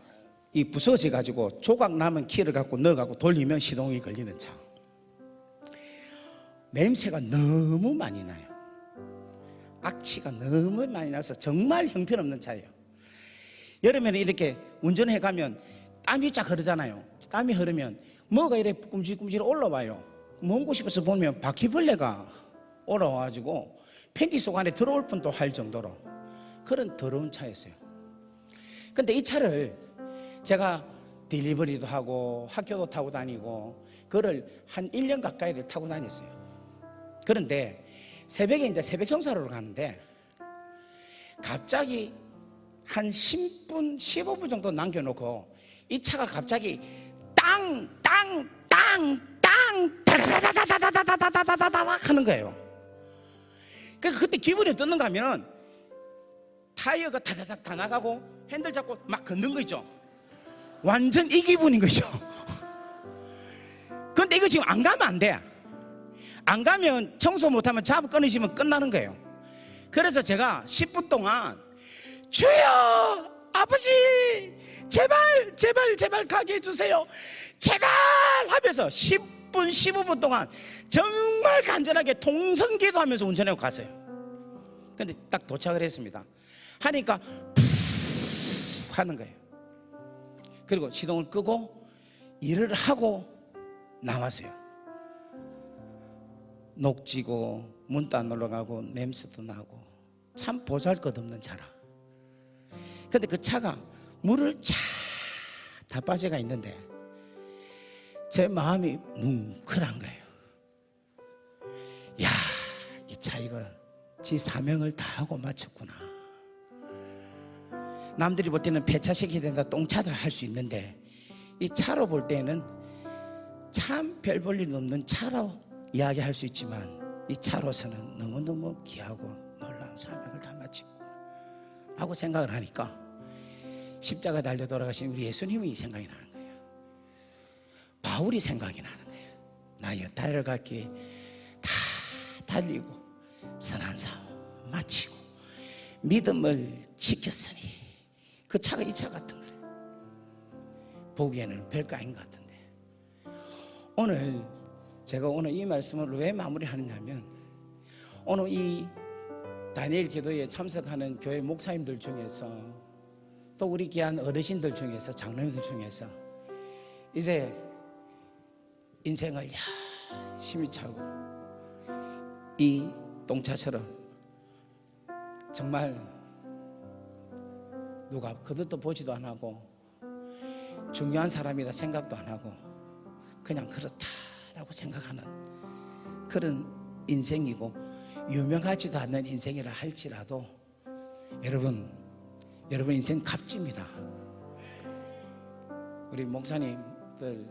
[SPEAKER 1] 이 부서져 가지고 조각 남은 키를 갖고 넣어 갖고 돌리면 시동이 걸리는 차. 냄새가 너무 많이 나요. 악취가 너무 많이 나서 정말 형편없는 차예요. 여름에는 이렇게 운전해 가면 땀이 쫙 흐르잖아요. 땀이 흐르면 뭐가 이렇게 꿈질꿈질 올라와요. 먼 곳에서 보면 바퀴벌레가 올라와가지고 팬티 속 안에 들어올 뻔도 할 정도로 그런 더러운 차였어요. 근데 이 차를 제가 딜리버리도 하고 학교도 타고 다니고 그거를 한 1년 가까이를 타고 다녔어요. 그런데 새벽에 이제 새벽 청소하러 가는데 갑자기 한 10분, 15분 정도 남겨놓고 이 차가 갑자기 땅, 땅, 땅, 땅, 다다다다다다다다다다다다 하는 거예요. 그러니까 그때 기분이 떴는가 하면은 타이어가 다다닥 다 나가고 핸들 잡고 막 걷는 거 있죠. 완전 이 기분인 거죠. 그런데 이거 지금 안 가면 안 돼. 안 가면 청소 못하면 잡아 끊으시면 끝나는 거예요. 그래서 제가 10분 동안 주여 아버지 제발 제발 제발 가게 해주세요 제발 하면서 10분 15분 동안 정말 간절하게 통성기도 하면서 운전하고 갔어요. 근데 딱 도착을 했습니다. 하니까 푸 하는 거예요. 그리고 시동을 끄고 일을 하고 나왔어요. 녹지고 문도 안 올라가고 냄새도 나고 참 보잘것없는 차라. 근데 그 차가 물을 다 빠져가 있는데 제 마음이 뭉클한 거예요. 야, 이 차 이거 지 사명을 다하고 마쳤구나. 남들이 볼 때는 폐차시켜야 된다, 똥차다 할 수 있는데 이 차로 볼 때는 참 별 볼 일 없는 차로 이야기할 수 있지만 이 차로서는 너무너무 귀하고 놀라운 사명을 다 마치고 하고 생각을 하니까 십자가 달려 돌아가신 우리 예수님이 생각이 나는 거예요. 바울이 생각이 나는 거예요. 나여 달려갈 길 다 달리고 선한 싸움 마치고 믿음을 지켰으니 그 차가 이 차 같은 거예요. 보기에는 별거 아닌 것 같은데 제가 오늘 이 말씀을 왜 마무리하느냐면 오늘 이 다니엘 기도에 참석하는 교회 목사님들 중에서 또 우리 귀한 어르신들 중에서 장로님들 중에서 이제 인생을 열심히 차고 이 똥차처럼 정말 누가 그것도 보지도 안 하고 중요한 사람이다 생각도 안 하고 그냥 그렇다라고 생각하는 그런 인생이고 유명하지도 않는 인생이라 할지라도 여러분 인생 값집니다. 우리 목사님들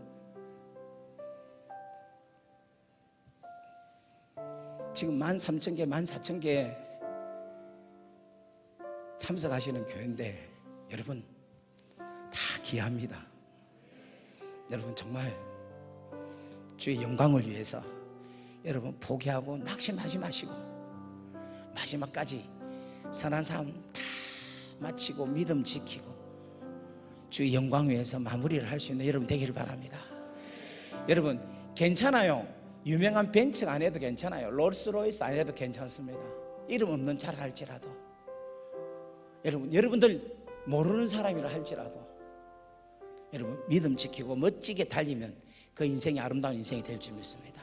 [SPEAKER 1] 지금 13,000개, 14,000개 참석하시는 교회인데 여러분 다 귀합니다. 여러분 정말 주의 영광을 위해서 여러분 포기하고 낙심하지 마시고 마지막까지 선한 삶 다 마치고 믿음 지키고 주의 영광 위해서 마무리를 할 수 있는 여러분 되기를 바랍니다. 여러분 괜찮아요. 유명한 벤츠가 아니어도 괜찮아요. 롤스로이스 아니어도 괜찮습니다. 이름 없는 차를 할지라도 여러분들 모르는 사람이라 할지라도 여러분 믿음 지키고 멋지게 달리면 그 인생이 아름다운 인생이 될 줄 믿습니다.